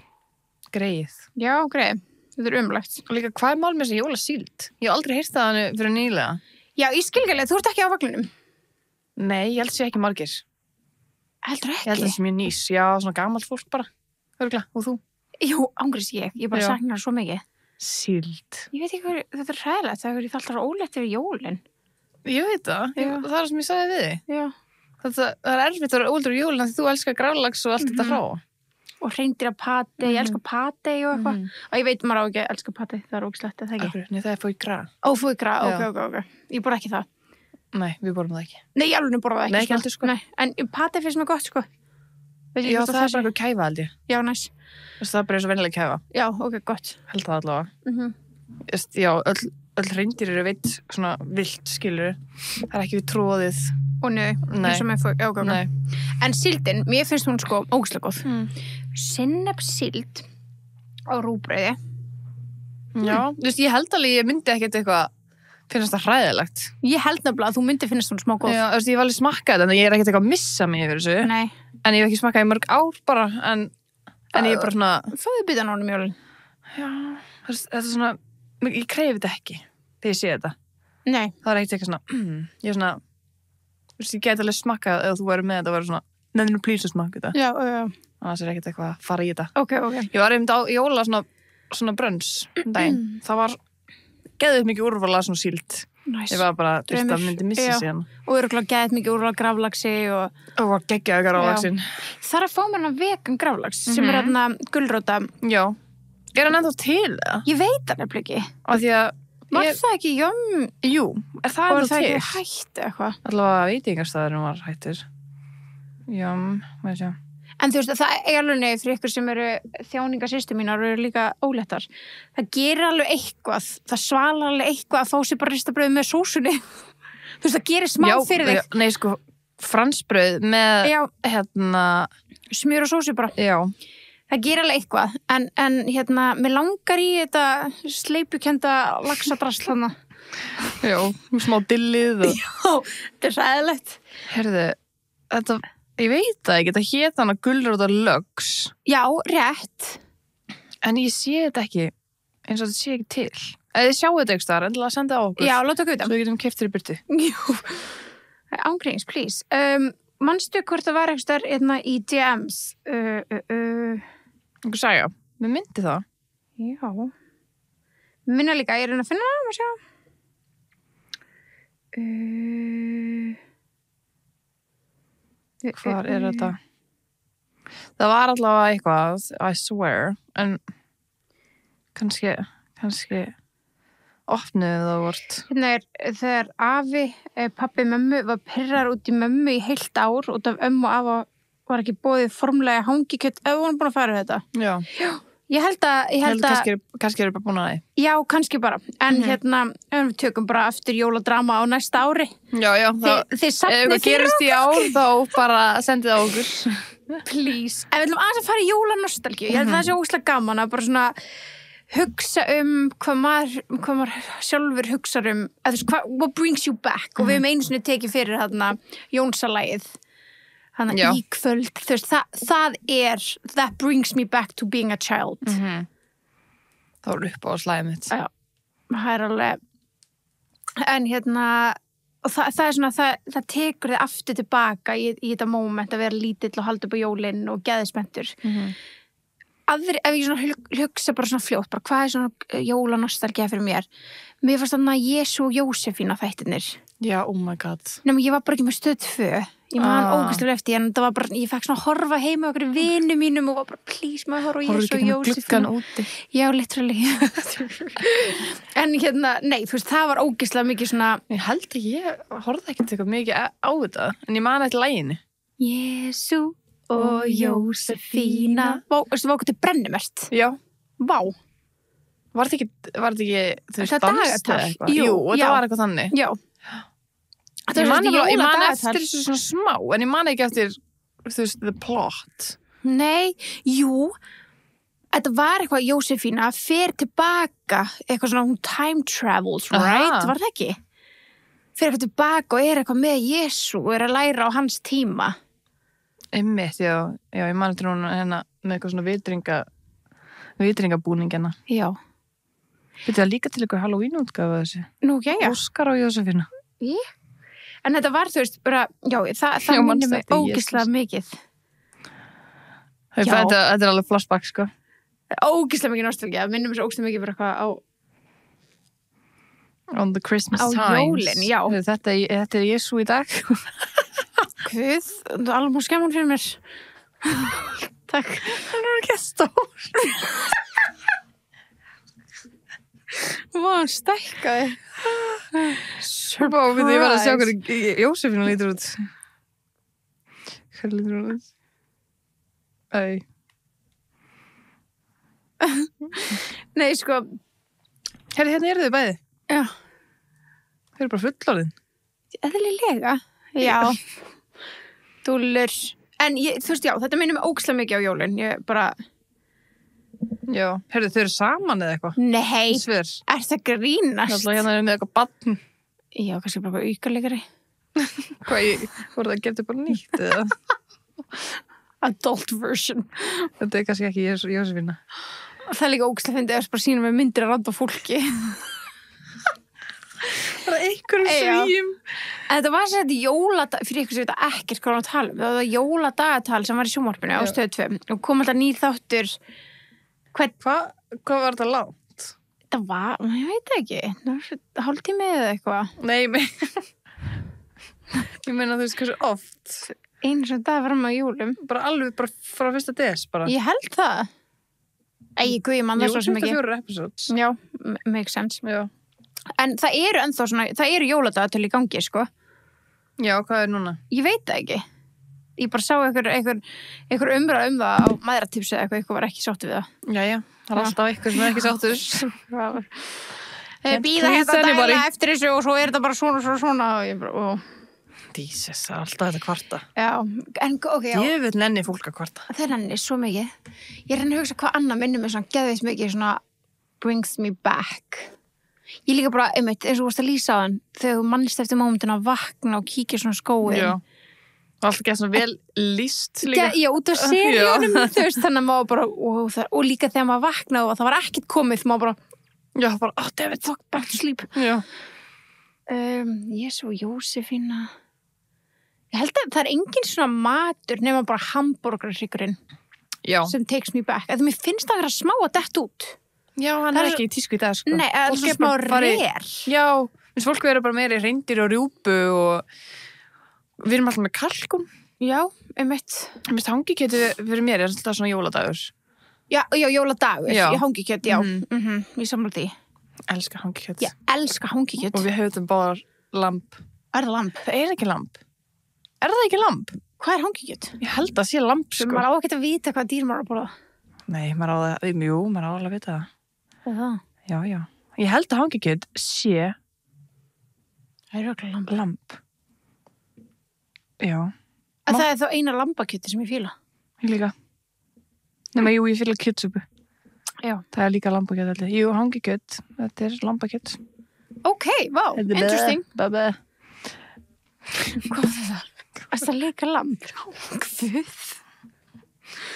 Greið. Já, greið. Þetta er umlegt. Og líka, hvað er mál með þessi jólasíld? Ég hef aldrei heyrt það hann fyrir nýlega. Já, ég skilgælega, þú ert ekki á vagninum. Nei, ég held sé ekki margir. Heldur Ég held ekki? það sé mjög nýs. Já, svona gamalt fólk bara. Örgla, og þú? Jú, ángriðs ég bara Já. saknar það svo mikið. Síld. Ég veit ekki hvað, þetta er hræðilegt, það er alltaf ólétt yfir jólin. Ég veit það. Já. Það er sem ég sagði við þig. Já. Það er erfitt að vera óldur í jólina því þú elskar grálags og allt þetta frá. Og reyndir að pati, ég elska pati og eitthvað. Og ég veit maður á ekki að elska pati, það er ógislegt, það ekki. Akkur, nei, það er fói gra. Ófúikra, Já. ok. Ég bor ekki það. Nei, við borum það ekki. Nei, ég alveg borða það ekki. Nei, ekki heldur, sko. Nei, en pati finnst mér gott, sko. Veit ég Já, hvort það er bara einhver kæfa held ég. Já, næs. Það er bara eins og vennileg kæfa. Já, ok, gott. Held það allavega. Mm Já, öll reyndir eru veitt svona vilt, skilur. Það er ekki við tróðið. Og nei, Nei. eins og með já, ok. Nei. En síldin, mér finnst hún sko ógislega góð. Sinnepssíld á rúbrauði. Já, þú veist, ég held alveg ég myndi ekkert eitthvað finnast það hræðilegt. Ég held nefnilega að þú myndi finnast hún smá góð. Já, þú veist, ég hef alveg smakkað þetta, en ég er ekkert eitthvað að missa mig yfir þessu. Nei. En ég hef ekki smakkað í mörg ár bara, en ég er bara svona, Fáðu bitan á honum jólin. já, þú veist, þetta er svona, ég kreifi þetta ekki þegar ég sé þetta. Nei. Það er ekkert eitthvað svona, ég er svona, þú veist, ég get alveg smakkað ef þú væri með þetta og væri svona, nefnir plís að smakka þetta. Já. Annars er ekkert eitthvað að fara í þetta. Ok. Ég var einmitt á jóla svona brönns daginn. Það var geðið mikið úrvala svona síld. Næs. Ég var bara, þú veist, Draumur. það myndi missa Já. síðan. Og örugglega geðið mikið úr á graflaxi og Og var geggjaði grálaxinn. það er að fá mér hana vegan graflax sem er hérna gulróta Já. Er hann ennþá til það? Ég veit það nefnilega ekki. Af því að Var það ekki jömm? Jú, er það Og ennþá það til? ekki hætt eitthvað? Allavega veitingastæðurinn var hættur. Með sjá. En þú veist, það er alveg nefn fyrir ykkur sem eru þjáningasystur mínar og eru líka óléttar. Það gerir alveg eitthvað. Það svalar alveg eitthvað að fá sér bara ristabrauð með sósunni. Þú veist, það gerir smá fyrir þig. Nei, sko, fransbrauð með, Já. Smjör og sósu bara. Já. Það gerir alveg eitthvað. En mér langar í þetta sleipukenda laxadrasl hana. Já, smá dillið og... Já, þetta er ræðilegt. Herðu, þetta, ég veit það ekki, þetta hét hana gulrótar lögs. Já, rétt. En ég sé þetta ekki, eins og þetta sé ekki til. Ef þið sjáu þetta ekki staðar, endilega senda á okkur. Já, láta okkur vita. Svo við getum keypt þér í burtu. Jú, ángríns, please. Manstu hvort það var eitthvað í DMs? Einhver saga, við myndi það. Já. Minna líka, ég er að finna það, maður sjá. Hvar er þetta? Það var allavega eitthvað, I swear, en kannski opnuðu það vort. Hérna þegar afi, pabbi mömmu, var pirrar út í mömmu í heilt ár út af ömmu og afa var ekki boðið formlega hangikjöt ef hún búin að fara við þetta. Já. Ég held að kannski eru bara búin að það. Já, kannski bara. En við tökum bara aftur jóladrama á næsta ári. Já. Þið safnið fyrir gerist í ár, þá bara sendið á okkur. Please. Ef við ætlum aðeins að fara í jólanostalgíu. Ég held að það sé ógeðslega gaman að bara svona hugsa hvað maður sjálfur hugsar what brings you back. Og við höfum einu sinni tekið fyrir þarna Jónsalagið. Þannig í kvöld, þú veist, það that brings me back to being a child. Það var upp á slæðið mitt. Já, það er alveg, en og það er svona, það tekur þið aftur tilbaka í þetta moment að vera lítill og halda upp á jólinn og geðispentur. Ef ég svona hugsa bara svona fljótt, bara hvað er svona jólanostalgía fyrir mér? Mér fannst þarna Jesú og Jósefína þættirnir. Já, oh my god. Nei, ég var bara ekki með stöð 2. Ég man ógeðslega eftir, en það var bara, ég fekk svona að horfa heima okkur vinum mínum og var bara, please, maður horfa á Jesú og Jósefína. Horfa úti. Já, literally. En nei, þú veist, það var ógeðslega mikið svona... Ég held að ég horfði ekkert eitthvað mikið á þetta, en ég man eitthvað læginu. Jesú og Jósefína. Vá, veistu, það var okkur til brennumert. Já. Vá. Var þetta ekki, þú veist, dagatal. eitthvað? Jú, og það var eitthvað þannig. Já. Ég man eftir þessu svona smá, en ég man ekki eftir, þú veist, the plot. Nei, jú, þetta var eitthvað Jósefína fer tilbaka, eitthvað svona, hún time travels, right? Var það ekki? Fer eitthvað tilbaka og er eitthvað með Jesú og er að læra á hans tíma. Einmitt, já, ég man eftir hún með eitthvað svona vitringabúningina. Já. Þetta líka til eitthvað Halloween-útgáfu þessi. Nú, já. Óskar og Jósefína. En þetta var, þú veist, bara, það minnir mig ógeðslega mikið. Þetta er alveg flashback, sko. Ógeðslega mikið nostalgía, það minnir mig svo ógeðslega mikið bara eitthvað á... On the Christmas times. Á jólin, já. Þetta er Jesú í dag. Guð, það er alveg mjög skemman fyrir mér. Takk. Það er ekki stór. Vá, stækkaði. Surprise. Ég var að sjá hvernig Jósefína lítur út. Hvernig lítur hún út? Nei, sko. Hérna eru þau bæði. Já. Þau eru bara fullorðin. Eðlilega. Já. Dúllur. En þú veist, já, þetta minnir mig ógeðslega mikið á jólin. Ég bara... Já. Heyrðu, þau eru saman eða eitthvað? Nei. Svör. Er það grínast? Alltaf hérna eru með eitthvað barn. Já, kannski bara eitthvað aukalegari. Voru það getur bara nýtt eða? Adult version. Þetta er kannski ekki Jósefína. Það er líka ógeðslega fyndið að bara sína með myndir að randa fólki. Það er einhverjum svíum. En þetta var sér þetta jóladag, fyrir ykkur sem veit ekkert hvað hann að tala um. Það var jóladagatal sem var í sjónvarpinu á Stöð 2 og kom alltaf nýr þáttur. Hvað var þetta langt? Það var, ég veit ekki, hálftími eða eitthvað. Nei, ég meina þú veist hversu oft. Einu sem dag fram á jólum. Bara alveg bara frá 1. des bara. Ég held það. Guð, ég man það Jú, svo sem ekki. 24 episodes. Já, makes sense. Já. En það eru ennþá svona, það eru jóladagatöl í gangi, sko. Já, hvað er núna? Ég veit það ekki. Ég bara sá einhver umræð það á mæðratipsi eða eitthvað var ekki sáttu við það. Jæja, það er alltaf eitthvað sem er ekki sáttur. Býða hérna dæla eftir þessu og svo er þetta bara svona og ég bara, Jesus, það er alltaf þetta kvarta. Já, en ok, já. Ég vil nenni fólk að kvarta. Það nenni svo mikið. Ég reyna að hugsa hvað annað minnum er svona geðveist mikið svona brings me back. Ég líka bara, einmitt, eins og þú varst að lýsa á hann þegar þú mannst eftir mómentin að vakna og kíkja svona skóin. Já. Og alltaf gett svona vel lýst líka. Já, út af seríunum, þú veist, þannig að maður bara, og líka þegar maður vaknaði og það var ekkert komið, maður bara, já, bara, David, fuck, back to sleep. Já. Jésu og Jósefína. Ég held að það er engin svona matur nema bara hamborgarhrygurinn sem takes me back. Þegar mér finnst það að vera smá að detta út. Já, hann er ekki í tísku í dag, sko. Nei, það er svona smá rér. Já, minnst fólk verður bara meiri reyndir og rjúpu og við erum alltaf með kalkun. Já, einmitt. Minnst hangikjötu fyrir mér er alltaf svona jóladagur. Já, jóladagur. Já. Ég hangikjöt, já. Ég samla því. Elskar hangikjöt. Ég elska hangikjöt. Og við höfum bara lamb. Er það lamb? Það er ekki lamb. Er það ekki lamb? Hvað er hangikjöt? Ég held að sé lamb, sko. Maður á ekkert að vita hvað dýr maður á að borða. Nei, maður á alveg að vita það. Er það? Já, já. Ég held að hangikjöt sé Það er örugglega lamb. lamb. Já. En það er þá eina lambakjöti sem ég fíla. Ég líka. Nei, jú, ég fíla kjötsupu. Já. Það er líka lambakjöt, held ég. Jú, hangikjöt. Þetta er lambakjöt. Ok, vá, interesting. Bæ. Hvað var það? Það er líka lamb. Guð.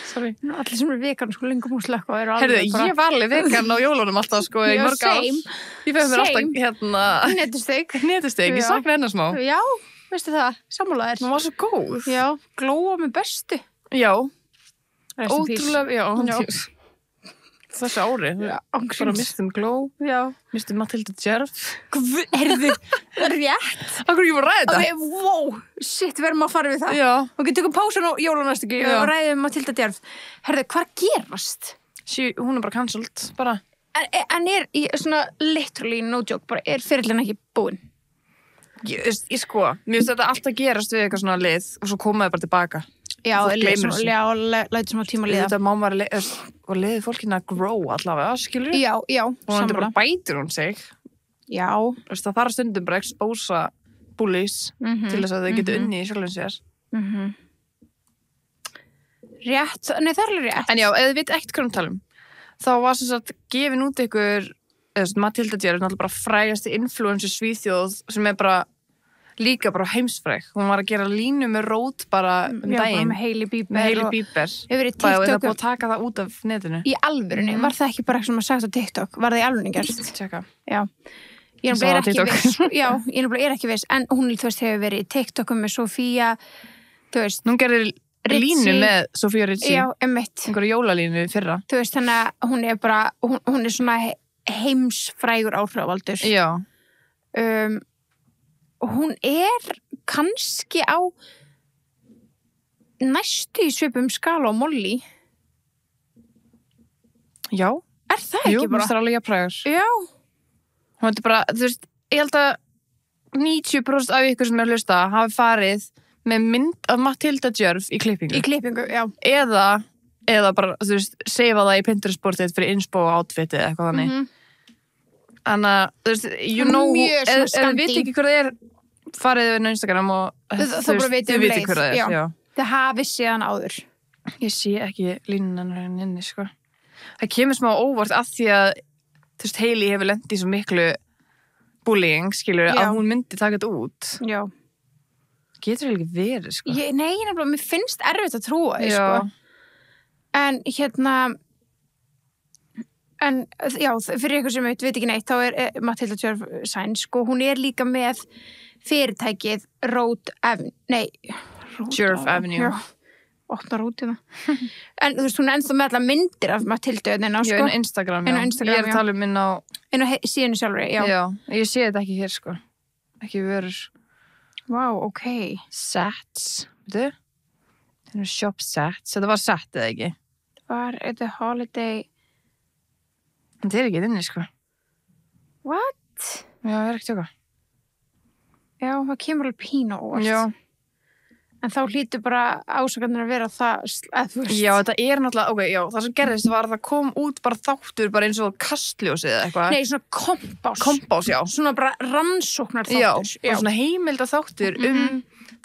Sorry. Allir sem eru vegan sko lengum úr slökk og eru Herðu, alveg bara... ég var alveg vegan á jólunum alltaf, sko, í Já, mörg ár. same. Ég fæði mér alltaf, Same. Netusteg. hnetusteg. Ég Já. sakna hennar smá. Já, veistu það, sammálaðir. Hún var svo góð. Já, glóa með bestu. Já. Rest in peace. Ótrúlega, já. Já. Þessu ári. Já, Bara ángríns. mistum Glow, Já. mistum Matilda Djerf. Herðu, rétt. Akkur ég var að ræða þetta? Ok, wow, shit, verðum að fara við það. Já. Ok, tökum pásan á jólanastöki Já. og ræðum Matilda Djerf. Herðu, hvað gerast? Hún er bara cancelled, bara. En er í svona literally no joke, bara er fyrirlin ekki búin? Ég sko, mér finnst þetta alltaf gerast við eitthvað svona lið og svo komaði bara tilbaka. Já, Fólk gleymir þessu. lætur sem á tíma líða. Þetta má maður og liðið fólkina að grow allavega, skilur? Já, Og hann sammála. bara bætir hún sig. Já. Það þarf stundum bara að expósa bullies til þess að þau geta unnið í sjálfum sér. Rétt, nei það er alveg rétt. En já, ef þið veit ekkert hvað talum, þá var sem sagt gefin út ykkur, Matilda Djerf, náttúrulega bara frægasti influencer Svíþjóð sem er bara líka bara heimsfræg. Hún var að gera línu með rót bara Já, bara daginn. með Hailey Bieber. Með Hailey og- Bieber. Hefur verið Bara, og það er TikTok. búið að taka það út af netinu. Í alvörunni, var það ekki bara eitthvað sem að sagt á TikTok? Var það í alvörunni gerst? Tjekka. Já. Ég Ég sá er á ekki TikTok. viss. Já, ég er ekki viss. En hún, þú veist, hefur verið í TikTokum með Sofía, þú veist. Hún gerir Ritchie. línu með Sofía Ritchie. Já, einmitt. Einhverju jólalínu fyrra. Þú veist, þannig að hún er bara, hún er svona heimsfrægur áhrifavaldur. Já. Og hún er kannski á næstu í svipum skala og Molly. Já. Er það ekki Jú, bara? það er alveg jafnfrægur. Já. Hún er bara, þú veist, ég held að 90% af ykkur sem er að hlusta hafi farið með mynd af Matilda Djerf í klippingu. Í klippingu, já. Eða bara, þú veist, seifa það í Pinterest-bortið fyrir inspo og outfitið eða eitthvað þannig. Þannig að, þú veist, you Hún er know, mjög svona ef þið veit ekki hver það er, farið við inn á Instagram og Þá bara vitið þið um vitið leið. hver það er. Já. Já. Það hafi síðan áður. Ég sé ekki línunan henni, sko. Það kemur smá óvart af því að, þú veist, Hailey hefur lent í svo miklu bullying, skilur, Já. að hún myndi taka þetta út. Já. Getur það ekki verið, sko. Nei, nefnilega, mér finnst erfitt að trúa því, Já. sko. En já, fyrir ykkur sem veit ekki neitt, þá er Matilda Djerf sænsk og hún er líka með fyrirtækið Djerf Avenue. Já, opna rútina. En þú veist, hún er ennþá með allar myndir af Matilda inn á, Já, sko. inn á Instagram, Inn á já. Instagram, Ég er að tala inn á, Inn á síðan sjálfri, já. ég sé þetta ekki hér, sko. Ekki verður. Vá, ok. Sats, veitu? Það er shop sats, þetta var sat eða ekki? Var The Holiday Þetta er ekki inni, sko. What? Já, ég ekki tjóka. Já, það kemur alveg pínu óvart. Já. En þá hlýtur bara ásakarnir að vera það, að þú veist. Já, þetta er náttúrulega, ok, já, það sem gerðist var að það kom út bara þáttur bara eins og kastljósið eða eitthvað. Nei, svona kompás. Kompás, já. Svona bara rannsóknar Já, þáttur. bara svona heimilda þáttur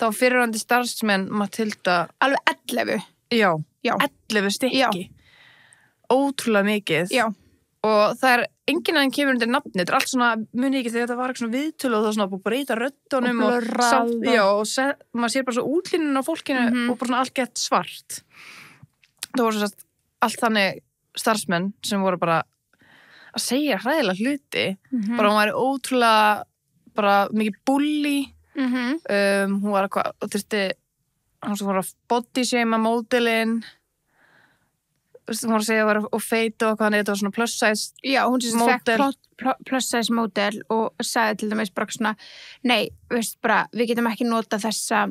þá fyrirrandi starfsmenn Matilda. Alveg 11. Já, Já. 11 stykki. Já. Ótrúlega mikið. Já. Og það er enginn að þeim kemur undir nafni. Þetta er allt svona, muni ekki þegar þetta var eitthvað svona viðtölu og það var svona búið að breyta röddunum Og blurrað. Já, og maður sér bara svo útlínun á fólkinu og bara svona allt gett svart. Það voru svo allt þannig starfsmenn sem voru bara að segja hræðilega hluti. Bara hún væri ótrúlega bara mikið bully. Hún var eitthvað, og þurfti hún sem voru að body shame módelin. Hún var að segja að það var og feit og eitthvað, þetta var svona plus size. Já, hún sem Módel. fekk plus size módel og sagði til dæmis bara svona, nei, veist bara, við getum ekki notað þessa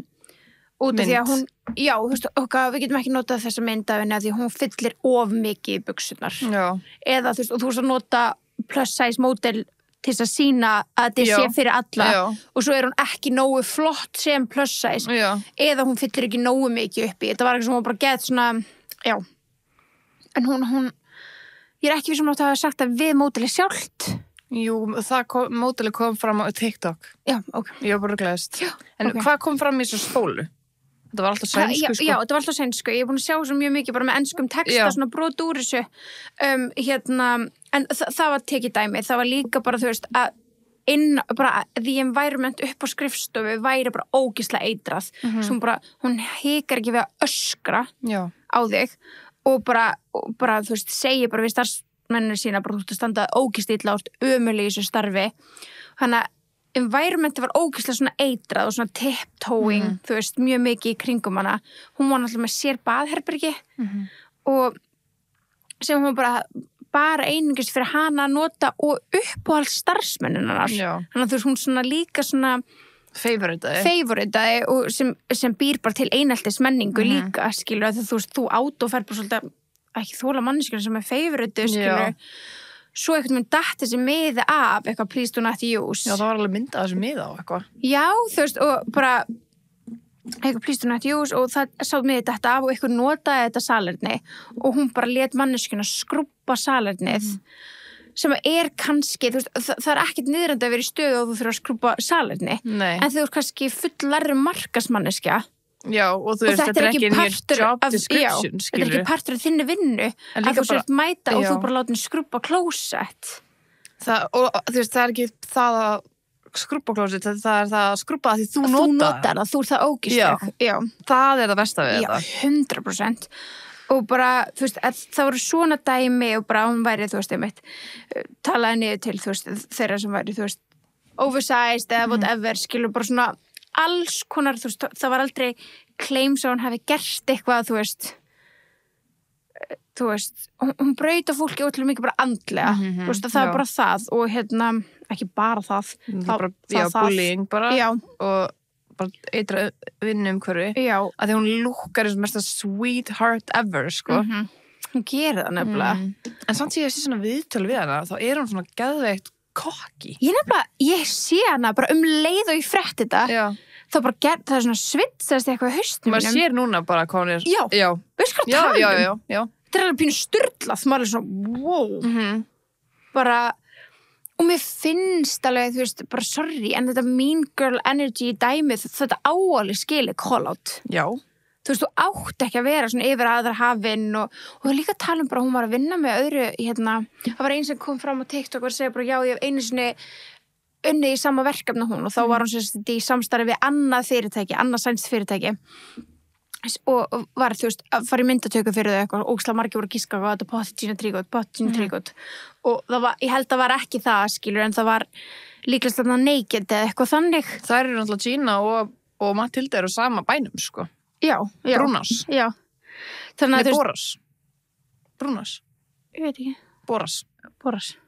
út af því að hún, já, þú veist, við getum ekki notað þessa mynd af henni af því að hún fyllir of mikið í buxurnar. Já. Eða þú veist, og þú veist að nota plus size módel til þess að sína að þetta sé fyrir alla. Já. Og svo er hún ekki nógu flott sem plus size. Já. Eða hún fyllir ekki nógu mikið upp í. Þetta var eitthvað sem hún bara gett svona, já. En hún, ég er ekki viss um að það hafa sagt að við módelið sjálft. Jú, módelið kom fram á TikTok. Já, ok. Ég var bara glæðist. Já, En ok. hvað kom fram í þessu spólu? Þetta var alltaf sænsku, sko. Já, þetta var alltaf sænsku. Ég er búin að sjá svo mjög mikið bara með enskum texta, Já. svona brot úr þessu. En það var tekið dæmi. Það var líka bara, þú veist, að bara the environment upp á skrifstofu væri bara ógeðslega eitrað. Svo hún hikar ekki við að öskra Já. á þig og bara, þú veist, segir bara við starfsmennir sína, bara þú veist að standa ógeðslega illa og ömuleg í þessu starfi. Þannig að environmenti var ógeðslega svona eitrað og svona tiptoeing, þú veist, mjög mikið í kringum hana. Hún var náttúrulega með sér baðherbergi og sem hún bara einungis fyrir hana að nota og uppáhald starfsmennunar. Já. Þannig að þú veist, hún svona líka svona favoritaði og sem býr bara til eineltis menningu líka, skilur, að þú veist, þú átófer bara svolítið ekki þóla manneskjuna sem er favoritaði, skilur. Svo einhvern veginn datt þessi miði af eitthvað please do not use. Já, það var alveg myndað þessu miða á eitthvað. Já, þú veist, og bara eitthvað please do not use og það sá miði datt af og eitthvað notaði þetta salerni og hún bara lét manneskjuna skrúbba salernið sem er kannski, þú veist, það er ekkert niðrandi að vera í stöðu og þú þurfa að skrúbba salerni. Nei. En þú er kannski fullærri markasmanneskja. Já, og þú veist, þetta er ekki nýjur job description, skilur. Þetta er ekki partur af þinni vinnu að þú sért mæta og þú bara láta henni skrúbba klósett. Og þú veist, það er ekki það að skrúbba klósett, það er það að skrúbba því þú notar það, þú er það ógeðsleg. Já. Það er það versta við þetta. Já, 100%. Og bara, þú veist, það voru svona dæmi og bara hún væri, þú veist, einmitt talaði niður til, þú veist, þeirra sem væri, þú veist, oversized eða whatever, skilur bara svona alls konar, þú veist, það var aldrei claims að hún hefði gert eitthvað, þú veist, hún braut á fólki ótrúlega mikið bara andlega, þú veist, það var bara það og ekki bara það. Bullying bara. Já. Og bara eitra vinnu hverju. Já. Að því hún lúkkar eins og mesta sweetheart ever, sko. Hún gerir það nefnilega. En samt sé ég sé svona viðtölu við hana, þá er hún svona geðveikt kokki. Ég sé hana bara leið og ég frétti þetta. Já. Þá bara það er svona svitsast eitthvað í haustum Maður sér núna bara hvað hún er. Já. Veist hvað Já. Þetta er alveg pínu sturlað, maður er svona, wow. Bara, og mér finnst alveg, þú veist, bara sorry, en þetta mean girl energy dæmið, þetta áalið skilið call out. Já. Þú veist, þú átt ekki að vera svona yfir aðra hafinn og líka tala bara, hún var að vinna með öðru, það var einn sem kom fram á TikTok og segja bara, já, ég hef einu sinni unnið í sama verkefni hún og þá var hún sérst í samstarfi við annað sænskt fyrirtæki og var, þú veist, að fara í myndatöku fyrir þau eitthvað, ógeðslega margir voru að giska hvað þetta pottínu tríkot og það var, ég held að var ekki það, skilur, en það var líklega þarna naked eða eitthvað þannig. Það eru náttúrulega Gina og Matilda eru sama bænum, sko. Já. Brúnás. Já. Þannig að Boras. Brúnás. Ég veit ekki. Boras.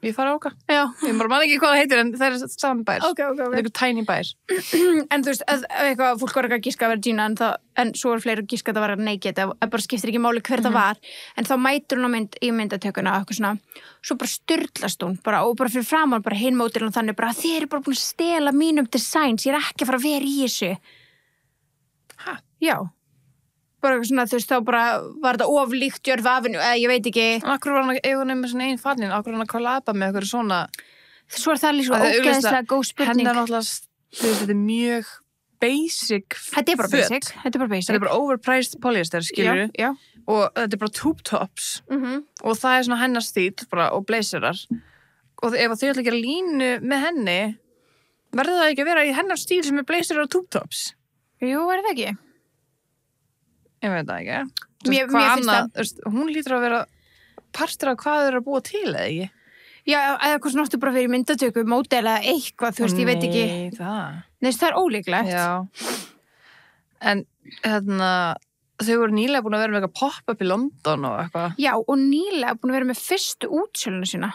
Ég fara okkar. Já. Ég bara man ekki hvað það heitir en það er saman bær. Ok. Það er eitthvað tiny bær. En þú veist, ef eitthvað, fólk var eitthvað að giska að vera Gina en svo er fleiri að giska að það var naked, það bara skiptir ekki máli hver það var, en þá mætur hún á í myndatökuna og eitthvað svona, svo bara styrlast hún og bara fyrir framan bara hinn mótilin og þannig bara, þið eru bara búin að stela mínum designs, ég er ekki að fara að vera í þessu. Hæ? Já. Bara svona, þú veist, þá bara var þetta oflíkt Jörf Avenue, eða ég veit ekki. Akkur var hann eiginlega með svona einn fallin, akkur var hann að kollaba með eitthvað svona. Svo er það líka svo ógeðslega góð spurning. Hennar náttúrulega, þú veist, þetta er mjög basic Þetta er bara basic. Þetta er bara overpriced polyester, skilur Já. Og þetta er bara tube tops. Og það er svona hennar stíl bara, og blazerar. Og ef þau ætla að gera línu með henni, verður það ekki að vera í hennar stíl sem er blazerar og tube tops? Jú, er það ekki? Ég veit það ekki. Mér finnst það. Hún lítur að vera partur af hvað þau eru að búa til, eða ekki? Já, eða hvað svona áttu bara fyrir myndatöku, módel eða eitthvað, þú veist, ég veit ekki. Nei, það. Nei, það er ólíklegt. Já. En, þau voru nýlega búin að vera með eitthvað pop-up í London og eitthvað. Já, og nýlega búin að vera með fyrstu útsöluna sína.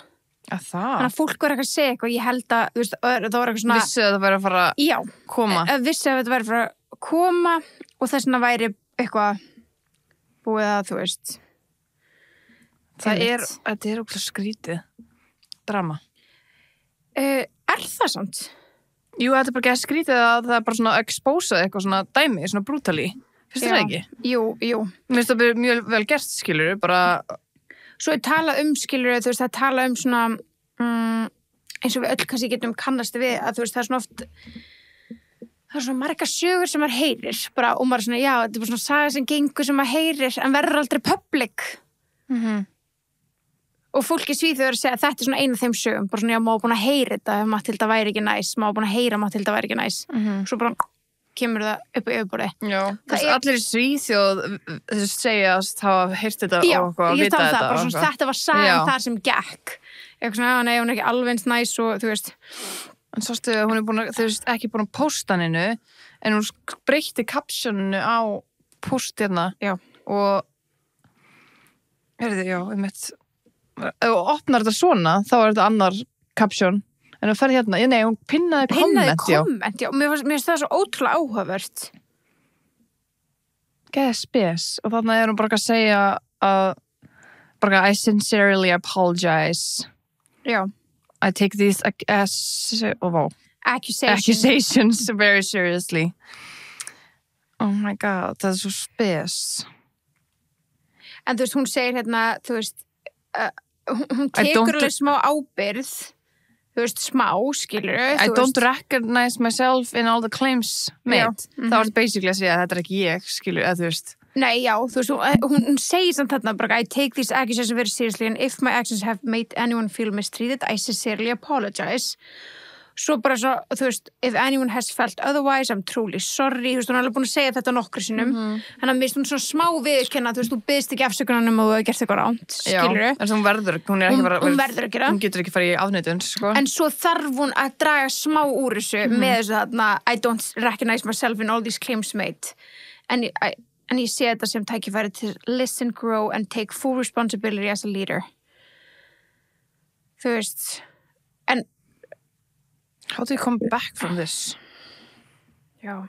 Að það? Þannig að fólk var eitthvað að segja eitthvað, ég held að, þú veist, það var eitthvað svona... Vissu að það væri að fara að koma? Já, vissu að þetta væri að fara að koma og þess vegna væri eitthvað búið að, þú veist. Þetta er okkur skrítið. Drama. Er það samt? Jú, þetta er bara ekki skrítið að það er bara svona exposað eitthvað svona dæmi, svona brutally. Finnst það ekki? Jú. Mér finnst það mjög vel gert, skilur, bara... Svo er talað skilur, þú veist, það er talað svona, eins og við öll kannski getum kannast við, að þú veist, það er svona oft, það er svona marga sögur sem maður heyrir, bara, og maður svona, já, þetta er bara svona saga sem gengur sem maður heyrir, en verður aldrei public. Og fólk í Svíþjóð er að segja að þetta er svona einu af þeim sögum, bara svona, já, maður búin að heyra þetta, Matilda væri ekki næs, maður búin að heyra Matilda væri ekki næs. Svo bara kemur það upp á yfirborði. Já, allir í Svíþjóð segjast hafa heyrt þetta og eitthvað að vita þetta. Bara svona, þetta var sagan þar sem gekk. Eitthvað svona, nei, hún er ekki alveg eins næs og þú veist. En sástu, hún er búin að, þú veist, ekki búin að posta hennu, en hún breytti captioninu á postirna. Já. Og, heyrðu, já, ef þú opnar þetta svona, þá er þetta annar caption. En hún ferði hérna, nei, hún pinnaði komment, já. Mér finnst það svo ótrúlega áhugavert. Geða spes. Og þannig er hún bara að segja að I sincerely apologize. Já. I take these accusations very seriously. Oh my god, það er svo spes. En þú veist, hún segir hérna, þú veist, hún tekur alveg smá ábyrgð. Þú veist, smá, skilur. I don't recognize myself in all the claims made. Það var basically að segja að þetta er ekki ég, skilur, eða þú veist. Nei, já, þú veist, hún segir samt þarna bara, I take these accusations very seriously and if my actions have made anyone feel mistreated, I sincerely apologize. Svo bara svo, þú veist, if anyone has felt otherwise, I'm truly sorry. Þú veist, hún er alveg búin að segja þetta nokkru sinnum. Þannig að mér finnst hún svona smá viðurkenna, þú veist, þú byggðist ekki afsökunum og þú hefur gert eitthvað ránt, skilur. Já, en hún verður, hún er ekki bara... Hún verður ekki það. Hún getur ekki farið í afneitun, sko. En svo þarf hún að draga smá úr þessu með þessu þarna, I don't recognize myself in all these claims made. En ég sé þetta sem tækifæri til listen, grow and take full responsibility as a leader. Þú veist, en how do you come back from this? Já.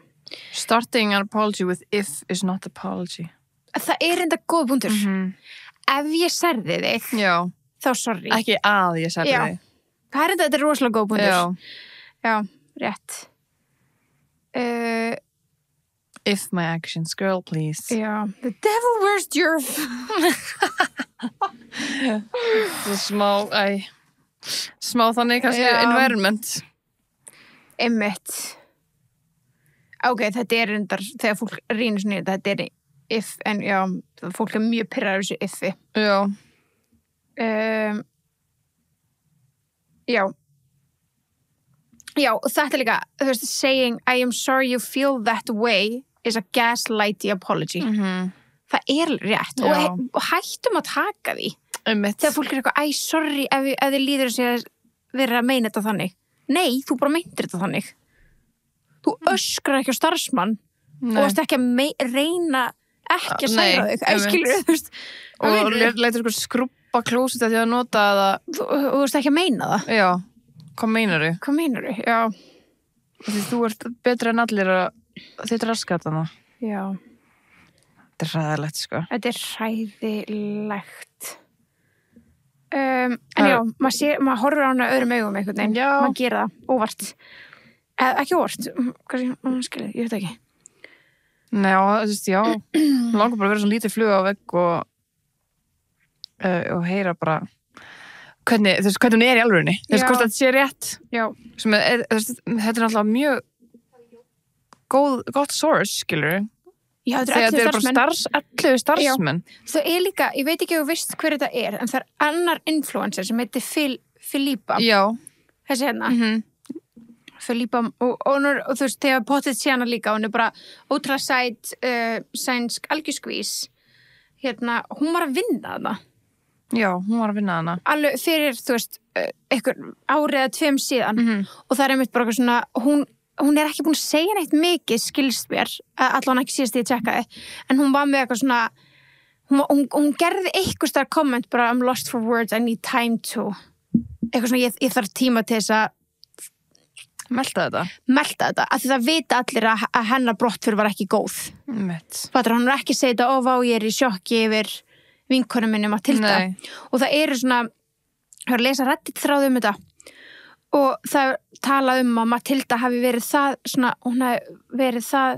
Starting an apology with if is not apology. Það er enda góð punktur. Ef ég særði þig, þá sorry. Ekki að ég særði þig. Það er enda, þetta er rosalega góð punktur. Já, rétt. If my actions, girl, please. Já, the devil wears Jörf. Smá þannig kannski environment. Einmitt. Ok, þetta er endar, þegar fólk rýnir svona í þetta er if, en já, fólk er mjög pirraður þessu iffi. Já. Já. Já, og þetta er líka, þú veist, saying I am sorry you feel that way is a gaslighty apology. Það er rétt. Og hættum að taka því. Þegar fólk er eitthvað, sorry, ef þið líður þessi að vera að meina þetta þannig. Nei, þú bara meintir þetta þannig. Þú öskrar ekki á starfsmann og varst ekki að reyna ekki að særa þig. Skilur þú veist? Og leitur ykkur skrúbba stoppa klósitið því að nota það. Þú veist ekki að meina það. Já, hvað meinarðu? Hvað meinarðu? Já. Því þú ert betri en allir að þitt raskat hana. Já. Þetta hræðilegt, sko. Þetta hræðilegt. En já, maður horfir á hana öðrum augum einhvern veginn. Já. Maður gera það, óvart. Ekki óvart, kannski, skilja, ég veit ekki. Nei, já, langar bara að vera svona lítið fluga á vegg og heyra bara hvernig hún í alvörunni. Hvort þetta sé rétt. Já. Þetta náttúrulega mjög gott source, skilur. Já, þetta er bara 11 starfsmenn. Það líka, ég veit ekki ef þú veist hver þetta en það annar influencer sem heitir Filippa. Já. Þessi hérna. Filippa, og þú veist, þegar potið sé hana líka, hún bara ótrúlega sæt, sænsk algjörskvís. Hérna, hún var að vinna þarna. Já, hún var að vinna þarna. Alveg fyrir, þú veist, einhver árið eða 2 síðan. Og það einmitt bara eitthvað svona, hún ekki búin að segja neitt mikið, skilst mér, allan ekki síðast ég tjekkaði, en hún var með eitthvað svona, hún gerði eitthvað starf komment bara, I'm lost for words, I need time to, eitthvað svona, ég þarf tíma til þess að melta þetta, af því það vita allir að hennar brottför var ekki góð. Fattur, hann ekki segið þetta, vá, ég í sjokki yfir vinkonum minni Matilda. Og það eru svona, ég var að lesa Reddit þráð þetta, og það tala að Matilda hafi verið það, svona, hún hafi verið það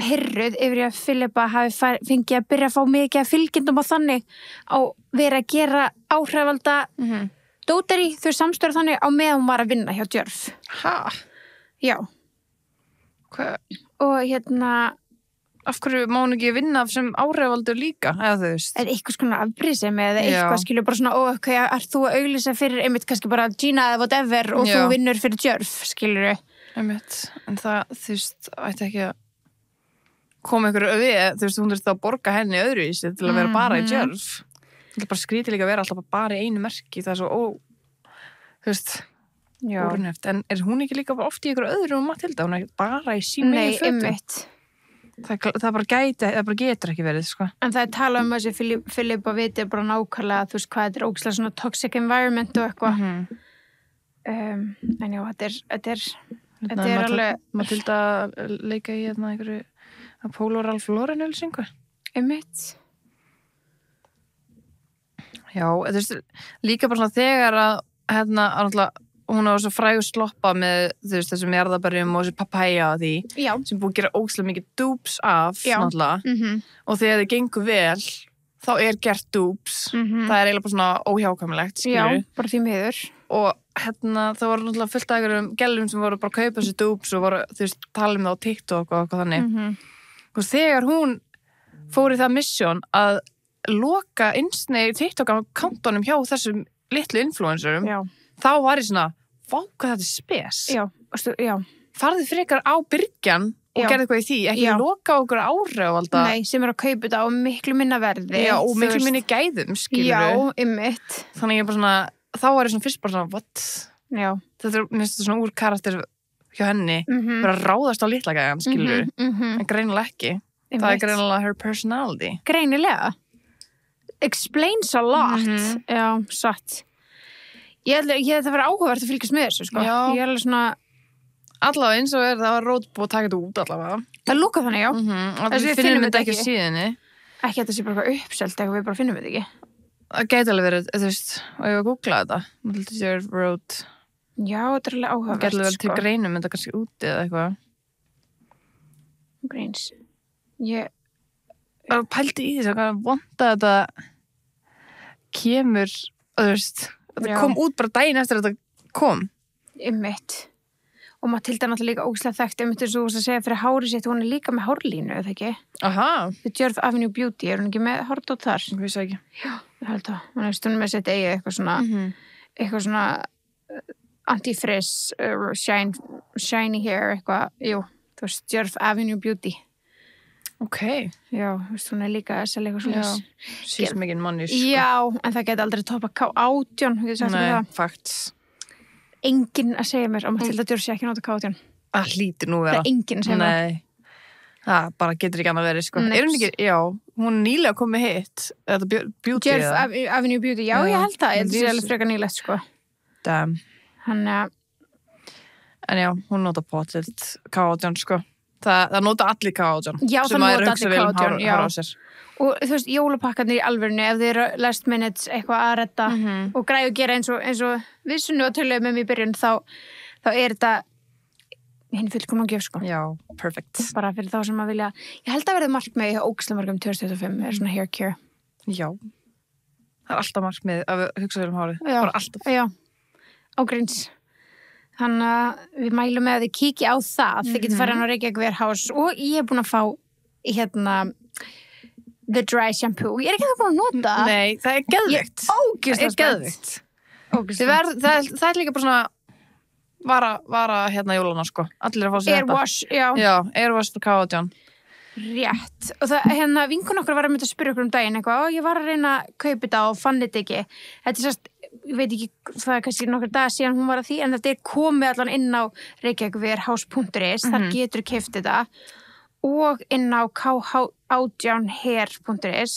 pirruð yfir að Filippa hafi fengið að byrja að fá mikið að fylgjendum á þannig á verið að gera áhrifalda dótari, þau samstöru þannig á meðan hún var að vinna hjá Djörf. Já. Hvað? Og hérna, af hverju má hún ekki vinna sem áhrifaldur líka, eða þú veist? Er eitthvað svona afbrýðsemi eða eitthvað, skilur bara svona, er þú að auglýsa fyrir einmitt kannski bara Gina eða whatever og þú vinnur fyrir Djörf, skilur einmitt, en það, þú veist, ætti ekki að koma einhverju við, þú veist, hún þurfti að borga henni öðruvísi til að vera bara í Djörf. Það bara skrítið líka að vera alltaf bara í einu merki, það er svo þú veist, úrnöft. En er hún ekki líka oft í einhverju öðru Matilda, hún er bara í sínu megin fötum? Nei, einmitt. Það bara getur ekki verið, sko. En það talað þessi Filippa viti bara nákvæmlega, þú veist, hvað þetta ógeðslega svona toxic environment og eitthvað. En já, þetta er alveg... Matilda leika í einhverju Apollo Ralph Lauren ölsingu. Einmitt. Já, þú veist, líka bara svona þegar að hún á svo frægur sloppa með, þú veist, þessum jarðarberjum og þessu papaya og því, sem búið að gera ógeðslega mikið dupes af, náttúrulega, og þegar þið gengur vel, þá er gert dupes, það er eiginlega bara svona óhjákvæmilegt, skilur. Já, bara því miður. Og það voru náttúrulega fullt af einhverjum gælum sem voru bara að kaupa þessu dupes og voru, þú veist, tala það á TikTok og eitthvað þannig. Og þegar hún fór í það mission að loka insnei TikTok-akkántunum hjá þessum litlu influencerum, þá var ég svona, vá hvað þetta er spes. Já. Farðu frekar á byrgjan og gerði eitthvað í því, ekki loka á okkur áhrifalda. Nei, sem að kaupa þetta á miklu minna verði. Já, og miklu minni gæðum, skilur. Já, einmitt. Þannig ég bara svona, þá var ég svona fyrst bara svona, what? Já. Þetta er næstu svona úr karakter hjá henni, bara ráðast á litla gæðan, skilur. En greinilega ekki. Það er greinilega her personality. Greinilega. Explains a lot. Já, satt. Ég held að það vera áhugavert að fylgjast með þessu, sko. Já. Ég er alveg svona... Allavega eins og það var rótbúið að taka þetta út allavega. Það lúka þannig, já. Við finnum þetta ekki á síðunni. Ekki að þetta sé bara eitthvað uppselt, eitthvað við bara finnum þetta ekki. Það gæti alveg verið, þú veist, og ég var að googla þetta. Matilda Road. Já, þetta er alveg áhugavert, sko. Það gæti alveg verið til greinum, þetta kannski úti eða eitthvað. Greins. Það pældi í þess að vonda þetta kemur, þú veist, þetta kom út bara daginn eftir að þetta kom. Einmitt. Og Matilda náttúrulega líka ógeðslega þekkt, einmitt eins og þú að segja fyrir hárið sitt, hún er líka með hárlínu, eða ekki? Aha. The Djörf Avenue Beauty, er hún ekki með hárdót þar? Ég vissi ekki. Já, ég held það. Hún er stundum með sitt eigi eitthvað svona anti-frizz, shiny hair, eitthvað, þú veist, Djörf Avenue Beauty. Ok. Já, þú veist, hún er líka að selja eitthvað svona. Já, sést mikið manni, sko. Já, en það geti aldrei toppa K18, þú getur sagt með það. Nei, facts. Enginn að segja mér að Matilda Djörf sé ekki nátt að K18. Það hlýtur nú vera. Það er enginn að segja mér. Nei. Það bara getur ekki annað verið, sko. Nei. Er hún ekki, já, hún er nýlega komið hitt, þetta beauty Jelf eða? Avenue Beauty, já, ég held það. Þetta sé alveg frekar nýlegt, sko. Damn. Hann, En já, hún nota pottitt K18, sko. Það nota allir K18. Já, það nota allir K18, já. Hára á sér. og þú veist, jólapakkarnir í alvörinu, ef þið eru last minutes eitthvað að redda og græðu að gera eins og við sunnu og töluðum í byrjun, þá er þetta hinn fullkomna gjöf, sko. Já, perfect. Bara fyrir þá sem að vilja, ég held að verða markmið í ógeðslega mörgum 2025, er svona hair care. Já. Það er alltaf markmið að hugsa vel hárið. Já. Bara alltaf. Já, ágríns. Þannig að við mælum með að þið kíkja á það. Þið getur farið á Reykjavík Warehouse og ég er búin að fá The Dry Shampoo. Ég er ekki það búin að nota. Nei, það er geðvikt. Ógeðslega Það er geðvikt. Það er líka bara svona vara jólana, sko. Allir að fá sér Airwash, já. Já, Airwash for K18. Rétt. Og það, vinkun okkur var að mynda að spyrja okkur daginn eitthvað, og ég var að reyna að kaupa þetta og fann þetta ekki. Þetta er sérst, ég veit ekki, það er kannski nokkur dag síðan hún var að því, en þetta er komið allan inn á reykjavíkwarehouse.is, þar getur keypt þetta, og inn á k18hair.is.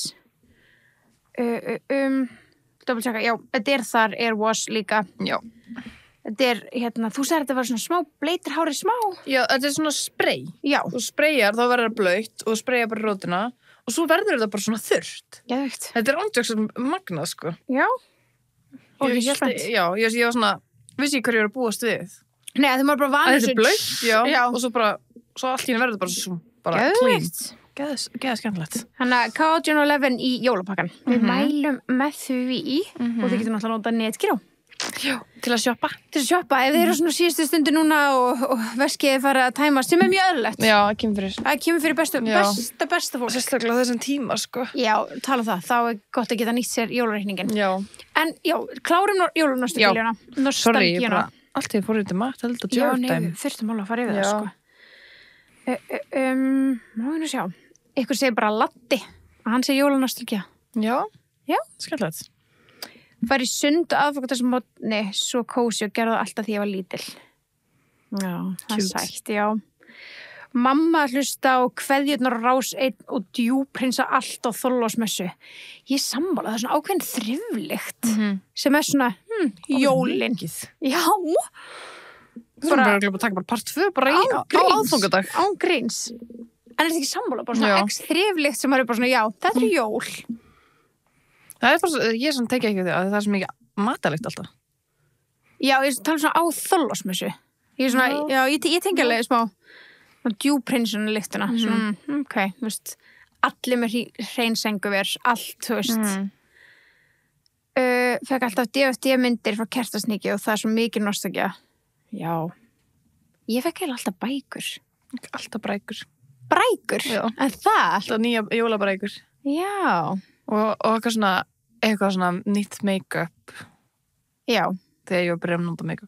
Double-checka, já, þetta er þar Airwash líka. Já. Þetta er, þú sagði þetta var svona smá, bleitir hárið smá. Já, þetta er svona spray. Já. Þú sprayar, þá verður það blautt og þú sprayar bara rótina og svo verður þetta bara svona þurrt. Geðveikt. Þetta er andjóksum magnað, sko. Já. Og ég var svona, vissi ég hverju ég var að búast við. Nei, þið maður bara vanið þetta er blautt, já. Og svo allt í henni verður þetta bara clean. Geða skemmtilegt. Þannig að K1811 í jólapakkan. Við mælum með því og þið getur náttúrulega notað netgíró. Já, til að shoppa. Til að shoppa, ef þið eru svona síðustu stundu núna og veskið fara að tæmast, sem er mjög öðrulegt. Já, það kemur fyrir. Það kemur fyrir besta fólk. Sérstaklega þessum tíma, sko. Já, tala það. Þá er gott að geta nýtt sér jólareikningin. Já. En já, klárum jólanostalgíuna. Sorry, ég bara allt ég fór út í mat, held að jerk time. Já, nei, við þurftum alveg að fara yfir það, sko. Má ég nú sjá. Ykkur segir bara Latti, að hann segir jólanostalgía. Já. Já. Skemmtilegt. Var í sund aðfokatasmotni, svo kósi og gerði það alltaf því ég var lítil. Já, það er sætt, já. Mamma hlusta á kveðjurnar Rás 1 og djúprinsa allt á Þorláksmessu. Ég sammála, það er svona ákveðin þriflykt sem er svona, jólin. Já. Þú erum bara að taka part 2 bara á aðfangadag. Án gríns. En er þetta ekki sammála, bara svona þriflykt sem er bara svona, já, þetta er jól. Það er bara, ég sem tekja ekki því að það er svo mikið matalegt alltaf. Já, ég tala svona á Þorláksmessu. Ég er svona, já, ég tengi alveg smá djúprinsuna lyktina. Svona, ok, þú veist, allir með hrein senguver, allt, þú veist. Fekk alltaf DFD-myndir frá Kertasníki og það er svo mikið nostalgía. Já. Ég fekk heila alltaf bækur. Alltaf brækur. Brækur? Já. En það? Alltaf nýja jólabrækur. Já. Og eitthvað svona nýtt make-up. Já. Þegar ég var byrjað að nota make-up.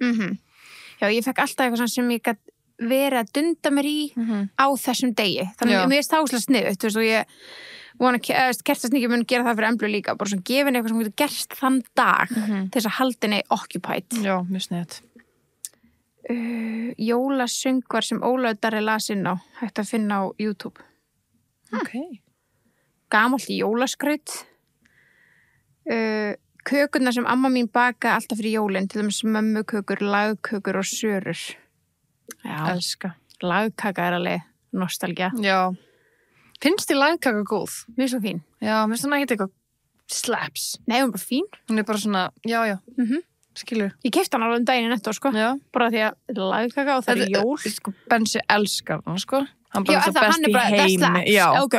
Já, ég fekk alltaf eitthvað sem ég gætt verið að dunda mér í á þessum degi. Þannig að mér er stáslega sniðut, þú veist, og ég vona Kertasníki mun gera það fyrir Emblu líka, bara svona gefin eitthvað sem getur gerst þann dag til þess að halda henni occupied. Já, mjög sniðut. Jólasöngvar sem Ólafur Darri las inn á, hægt að finna á YouTube. Ok. Gamalt jólaskraut. Kökurnar sem amma mín baka alltaf fyrir jólin, til dæmis mömmukökur, lagkökur og sörur. Já. Elska. Lagkaka er alveg nostalgía. Já. Finnst þér lagkaka góð? Mjög svo fín. Já, mér finnst hún ekki eitthvað slaps. Nei, hún er bara fín. Hún er bara svona, já. Skilur. Ég keypti hann alveg daginn í Netto, sko. Já. Bara því að lagkaka og það er jól. Sko, Bensi elskar hann, sko. Hann já, bara best í heim. Já, ok.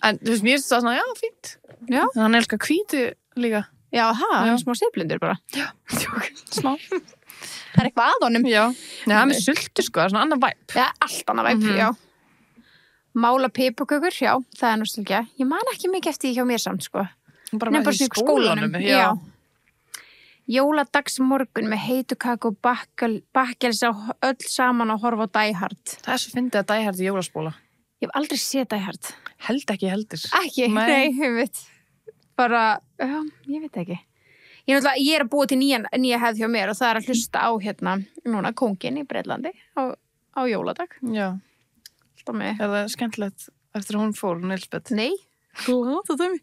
En þú veist, mér finnst það svona, já, fínt. Já. En hann elskar hvítu líka. Já, hann er smá sefblindur bara. Já, smá. Það er eitthvað að honum. Já. Nei, hann er sultur, sko, það er svona annar væp. Já, allt annar væp, já. Mála pipakökur, já, það er nostalgía. Ég man ekki mikið eftir því hjá mér samt, sko. Bara í skólanum, já. Jóladagsmorgun með heitu kakó og bakkels á öll saman og horfa á Die Hard. Það er svo fyndið að Die Hard í jólaspóla. Ég hef aldrei séð Die Hard. Held ekki heldur. Ekki? Nei, ég veit. Bara, já, ég veit ekki. Ég er að búa til nýja hefð hjá mér og það er að hlusta á núna Kónginn í Breitlandi á jóladag. Já. alltaf mig. Er það skemmtilegt eftir að hún fór, hún Elspeth? Nei, glata dæmi.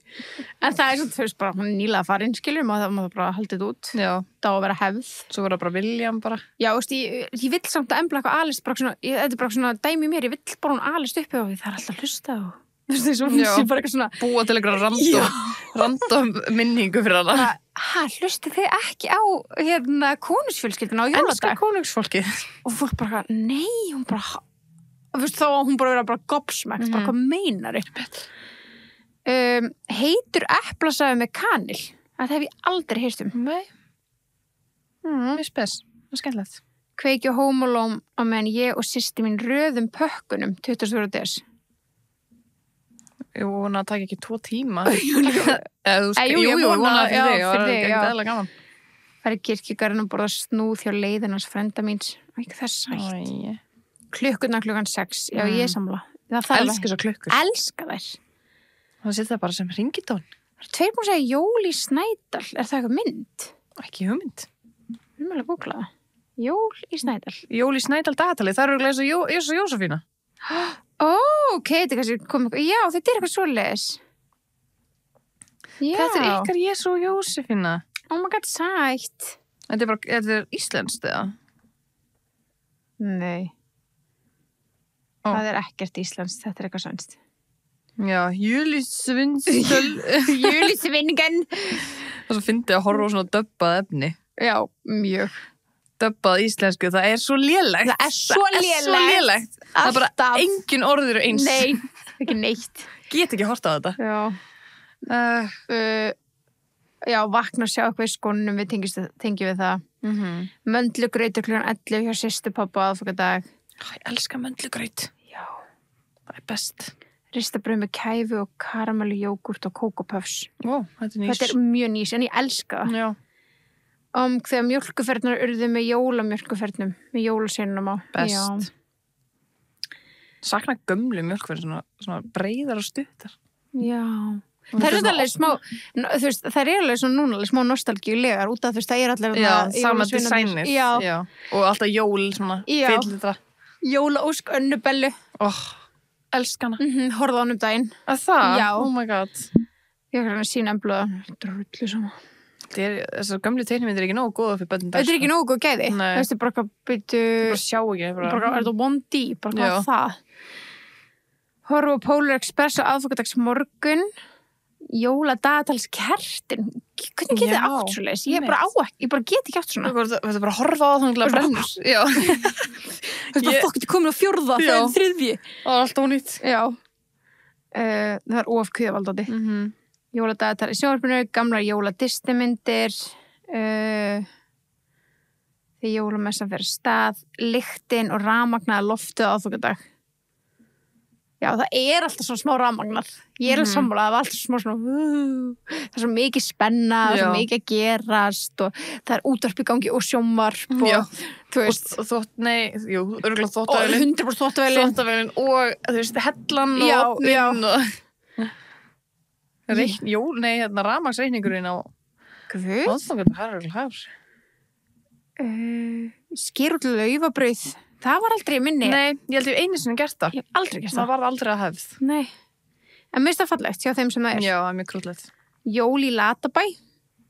En það er svona, þú veist, bara hún er nýlega farin, skilur, maður bara haldið út. Já. Það á að vera hefð. Svo var það bara William bara. Já, veist, ég vill samt að embla eitthvað alist, bara svona, þetta er bara svona dæmi mér, ég vill bara hún alist uppi og það er alltaf hlusta og, þú veist, þessu hún sé bara eitthvað svona. Búa til eitthvað random minningu fyrir hana. Hlustu þið ekki á, konungsfjölskylduna á jóladag? Elskar konungsfólkið. Og fólk bara, nei, hún bara, þú veist, þá hún bara vera bara gobsmækt, bara hvað meinar heitur eplasafi með kanil, það hef ég aldrei heyrt Nei. Mjög spes, það er skemmtilegt. Kveiki á Home Alone á meðan ég og systir mín röðum pökkunum 24. des. Jú, hún að taka ekki 2 tíma. Jú, vona fyrir þig. Fyrir þig, já. Það er eðla gaman. Það er kirkjugarinn að borða snúð hjá leiðinans frenda míns. Ekki það er sætt. Klukkurnar klukkan 6. Já, ég er samla. Elskar svo klukkur. Elska þær. Það setja bara sem ringitón. Það er 2 búin að segja Jól í Snædal. Er það eitthvað mynd? Ekki hugmynd. Ég vil að googla það. Jól í Snædal. Jól í Snædal dagatali. Það eru eins og Jósefína. Ok, þetta er kannski komið. Já, þetta er eitthvað svoleiðis. Já. Þetta er ykkar Jésu og Jósefína. Oh my god, sætt. Þetta er íslenskt eða? Nei. Það er ekkert íslenskt. Þetta er eitthvað svenskt. Já, Júlisvinstöl. Júlisvinningen. Og svo fyndi að horfa á svona döbbað efni. Já, mjög. Döbbað íslensku, það er svo lélegt. Það er svo lélegt. Það er bara engin orður eins. Nei, ekki neitt. Get ekki horta á þetta. Já. Já, vakna og sjá eitthvað í skónum, við tengjum við það. Möndlugrautur klukkan 11 hjá systur pappa aðfokadag. Ég elska möndlugraut. Já. Það er best. Ristabrauð með kæfu og karamellu, jógurt og kókopöfs. Ó, þetta er nýs. Þetta er mjög nýs, en ég elska það. Já. Þegar mjólkuferðnar urðu með jólamjólkuferðnum, með jólaseinunum á. Best. Já. Sakna gömlu mjólkuferð, svona breiðar og stuttar. Já. Það er alveg smá, þú veist, það er alveg svona núna, alveg smá nostalgíulegar út af þú veist, það er allir sama designið. Já. Og alltaf jól, svona, fyllitra. Jólaósk, önnubellu. Elskana. Horfða á daginn. Að það? Já. Oh my god. Ég er hérna sína embluða. Drullu sama. Þessar gömlu teiknimyndir er ekki nógu góða fyrir börnum. Þetta er ekki nógu góð gæði. Nei. Þú veist, bara eitthvað byrju... Bara sjá ekki. Bara er þetta one D? Bara hvað er það? Horfa á Polar Express á aðfokadags morgun. Jóladagatalskertin. Hvernig get þið átt svo leis? Ég bara get ekki átt svona. Þú veist bara horfa á það þannig að brennur. Já. Þú veist bara fokk, þetta komið á 4. Það er 3. Það er alltaf ónýtt. Já. Það er ofkvíðavaldandi. Jóladagatal í sjónvarpinu, gamlar jóladistimyndir, þegar jólamessan fer af stað, lyktin og rafmagnaða loftið á aðfokadag. Já, það er alltaf svona smá rafmagnar. Ég er alveg sammála, það var alltaf smá svona það er svo mikið spenna, það er svo mikið að gerast og það er útvarp í gangi og sjónvarp og þú veist. Og örugglega þvottavélin. 100% þvottavélin. Þvottavélin og þú veist, hellan og opnin og rafmagnsreikningurinn á aðfangat, það er alveg hár. Sker út laufabrauð. Það var aldrei minni. Nei, ég held ég einu sinni gert það. Ég hef aldrei gert það. Það var aldrei að hefð. Nei. En mér finnst það fallegt, hjá þeim sem það er. Já, það er mjög krúllegt. Jól í Latabæ.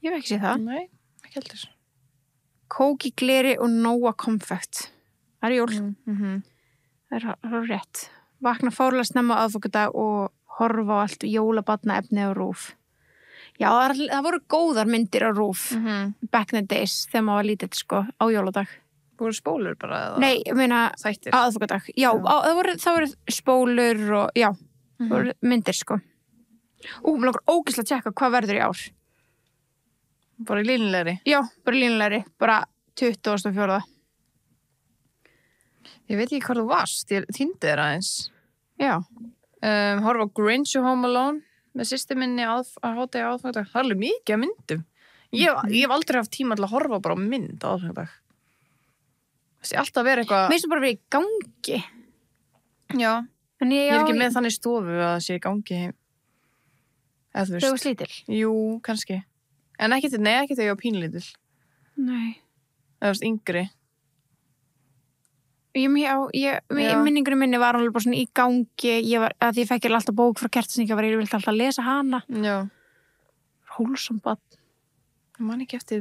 Ég hef ekki séð það. Nei, ekki heldur. Kók í gleri og Nóa konfekt. Það er jól. Það er rétt. Vakna fárlega snemma aðfokadag og horfa á allt jólabatna efni á RÚV. Já, það voru góðar myndir á RÚV. Back in the days, þegar maður var lítill, sko, á jóladag. Voru spólur bara? Nei, ég meina þættir? Aðfokadag. Já, það voru spólur og, já, það voru myndir, sko. Mér langar ógeðslega að tjekka hvað verður í ár. Bara í línulegri? Já, bara í línulegri. Bara 24. Ég veit ekki hvað þú varst. Ég týndi þér aðeins. Já. Horfa á Grinch og Home Alone með systur minni að hátegi aðfokadag. Það er alveg mikið að myndum. Ég hef aldrei haft tíma til að horfa bara á mynd á aðfokadag. Það sé alltaf verið eitthvað... Mér finnst það bara verið í gangi. Já. En ég er ekki með þannig stofu að það sé í gangi heim. Eða þú veist. Þau var slítil? Jú, kannski. En ekki þegar ég var pínlítil. Nei. Eða þú veist, yngri. minningunum minni var alveg bara svona í gangi, að ég fekk alltaf bók frá Kertasníkja, var ég vildi alltaf lesa hana. Já. Hólsam barn. Ég man ekki eftir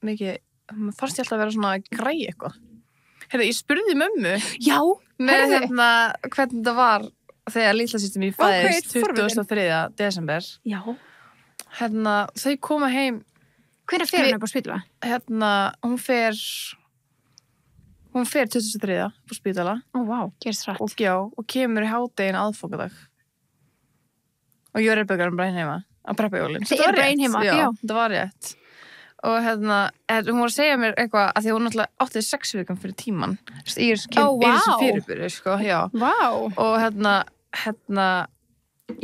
mikið, maður fannst ég alltaf að vera svona að græja eitthvað. Heyrðu, ég spurði mömmu Já, með hvernig það var þegar litla systir mín fæðist 23. desember. Já. Þau koma heim. Hvenær fer hún upp á spítala? Hún fer 23. upp á spítala. Ó, vá, gerist hratt. Og kemur í hádegin aðfangadag. Og ég er bara einn heima að preppa jólin. Þið eru bara einn heima, já. Það var rétt. Og hún var að segja mér eitthvað að því hún náttúrulega átti 6 vikum fyrir tíman. Í þessu fyrirbyrði, sko, já. Vá. Og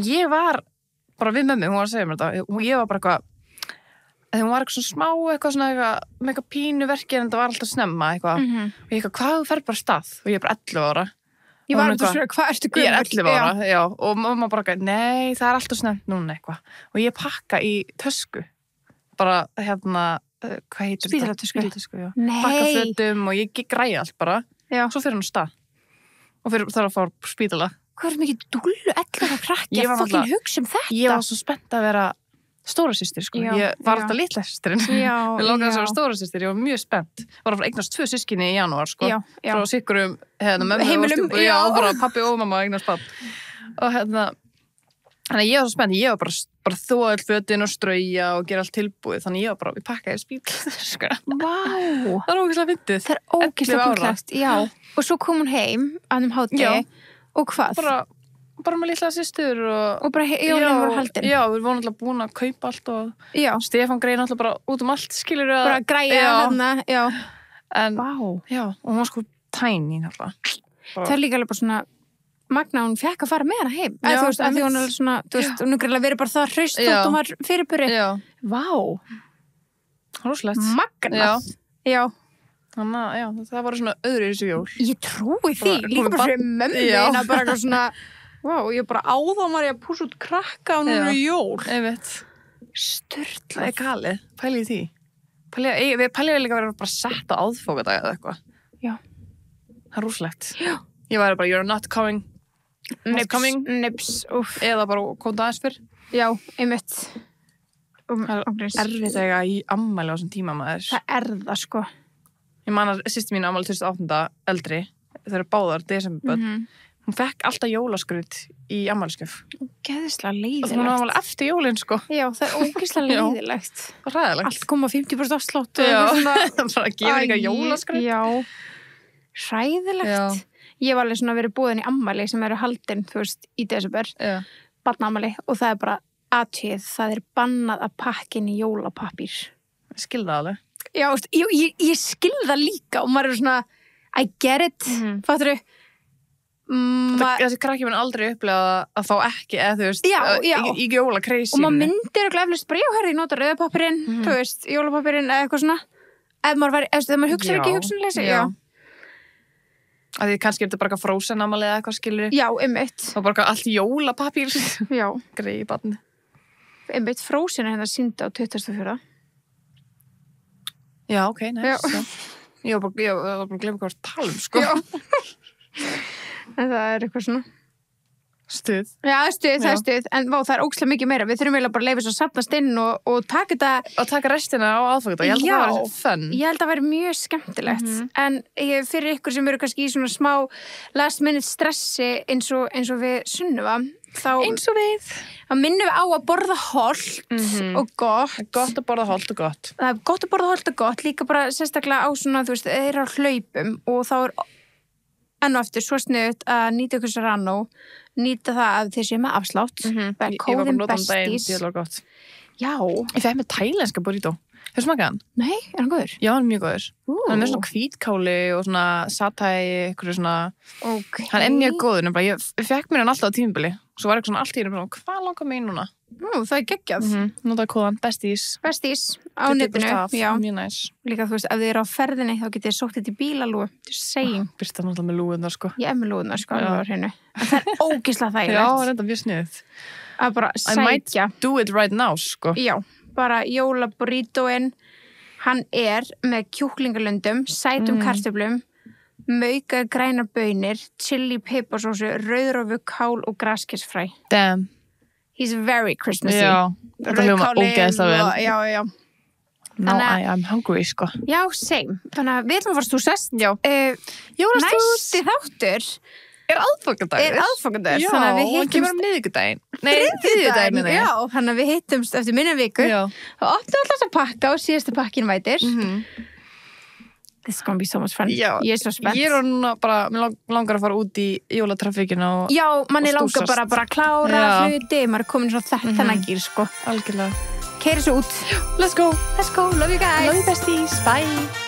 ég var bara við mömmu, hún var að segja mér þetta. Ég var bara eitthvað, að hún var eitthvað svona smá, eitthvað svona með eitthvað pínuverki en það var alltaf snemma eitthvað. Og ég eitthvað, hvað þú ferð bara af stað? Og ég er bara 11 ára. Ég var alltaf svona, hvað ertu gömul? Ég er 11 ára, já. Og mamma bara eitthvað, nei, það er alltaf snemt núna eitthvað. Og ég pakka í tösku. Bara, hvað heitir þetta? Spítalatösku, já. Nei. Pakka fötum og ég græja allt bara. Já. Svo fyrir hún af stað. Og þarf að fá spítala. Hvað er mikið dullu 11 ára krakki Ég var að fokkin hugsa þetta? Ég var svo spennt að vera stóra systir, sko. Já, ég var já. alltaf litla systirinn. Já, Mér langaði að vera stóra systir, ég var mjög spennt. Var að fara að eignast 2 systkini í janúar, sko. Já, já. Frá sikkurum, mömmu Heimilum, og stúku, já, og bara pappi og mamma eignast papp. Og þannig að ég var svo spennt, ég var bara þóa all fötin og strauja og gera allt tilbúið, þannig ég var bara, ég pakkaði spýtl, sko. Vá. Það er ógeðslega fyndið. Það er ógeðslega fólklegt, já. Og svo kom hún heim að hádegi og hvað? Bara með litla systur og bara jólin voru haldin. Já, við vorum alltaf búin að kaupa allt og já. Stefán greið alltaf bara út allt, skilur við bara græja þarna, já. En, Vá. Já, og hún var sko tiny alltaf. Það er líka alveg bara svona magna hún fekk að fara með hana heim. Já, þú veist, að því hún er svona, þú veist, hún er greinlega verið bara það hraust þótt hún var fyrirburi. Já. Vá. Róslegt. Magnað. Já. Þannig að, já, það var svona öðru í þessu jól. Ég trúi því, líka bara fyrir mömmu bara eitthvað svona Vá, ég bara áða maður að púsa út krakka og núna jól. Einmitt. Sturlað. Það er galið. Pælið í því. Við pælið líka að vera bara sett á aðfókadag eða eitthvað. Já. Það er rúslegt. Já. Ég væri bara, you're not coming. Nips. Eða bara kom það aðeins fyrr. Já, einmitt. Það er erfitt að í ammæli á þessum tíma maður. Það er það, sko. Ég man að systir mín ammæli 2008 eldri. Það eru báðar desemböld. Hún fekk alltaf jólaskraut í ammæliskjöf. Geðislega leiðilegt. Og hún var alveg eftir jólinn, sko. Já, það er ógeðslega leiðilegt. Ræðilegt. Allt kom á 50% afslátt. Já, það bara gefur líka jólaskraut. Já, ræðilegt. Já. Ég var alveg svona verið búin í ammæli sem eru haldin, þú veist, í desember. Já. Barnammæli og það er bara aðtíð. Það er bannað að pakka inn í jólapappír. Skil það alveg. Já, ég skil það líka og maður er svona, I get it, fattur þú? Þessi krakki minn aldrei upplega að fá ekki eða þú veist í jóla kreisinu og maður myndir og eflust bara ég nota rauðpappirinn, þú veist, jólapappirinn eða eitthvað svona ef maður hugsa ekki hugsunleysi að því kannski er þetta bara frozen ammali eða eitthvað skilur já, einmitt og bara allt jólapappír greið í barni einmitt, frozen er hérna sýnda á 24. Já, ok, næst ég var bara að glemma hvað að tala sko en það er eitthvað svona stuð. Já, það er stuð en það er ógeðslega mikið meira, við þurfum bara að leyfa svo að safnast inn og taka þetta og taka restina á aðfangadag, ég held að það var fun ég held að það væri mjög skemmtilegt en fyrir ykkur sem eru kannski í svona smá last minute stressi eins og við Sunnuva þá eins og við þá minnum við á að borða hollt og gott að borða hollt og gott það er gott að borða hollt og gott líka bara sérstaklega á svona, þú veist, þeir eru á hlaupum og þá er enn og eftir svo sniðut að nýta ykkur Serrano nýta það að þeir séu með afslátt kóðin Besties já ég fekk með thailenska burrito hefur smakað hann? Nei, er hann góður? Já, hann er mjög góður hann er með svona hvítkáli og svona satay ykkur svona hann er mjög góður ég fekk mér hann alltaf á tímabili svo var eitthvað svona allt í hérna hvað langar mig núna? Það er geggjað notaði kóðan Besties á netinu mjög næs líka þú veist, ef þið eru á ferðinni þá getið þið sótt þetta í bílalúu byrst það náttúrulega með lúðunar sko ég er með lúðunar sko en það er ógeðslega þægilegt já, það er enda mjög sniðið að bara sækja I might do it right now sko já, bara jólaburrítóin hann er með kjúklingalundum sætum kartöflum maukaðar grænar baunir, chili, piparsósu, rauðrófu, kál og graskisfræ. Damn. He's very Christmassy. Já, þetta hljóma ógeðslega vel. Já. Now I'm hungry, sko. Já, same. Þannig að við ætlum að fara stúsast. Já. Jólastús. Næsti þáttur aðfangadagur. Já, þannig að við hittumst. Hann kemur niðvikudaginn. Nei, þriðjudaginn minna ég. Já, þannig að við hittumst eftir minna viku. Já. Og opnum alltaf að pakka og síðasta pakkin mætir. This is gonna be so much fun. Já. Ég svo spennt. Ég núna bara, mér langar að fara út í jólatrafikina og Já, manni langar stúsast. bara að klára hluti. Maður er komin svo þennan gýr, sko. Algjörlega. Keyra svo út. Let's go. Let's go. Love you guys. Love you besties. Bye.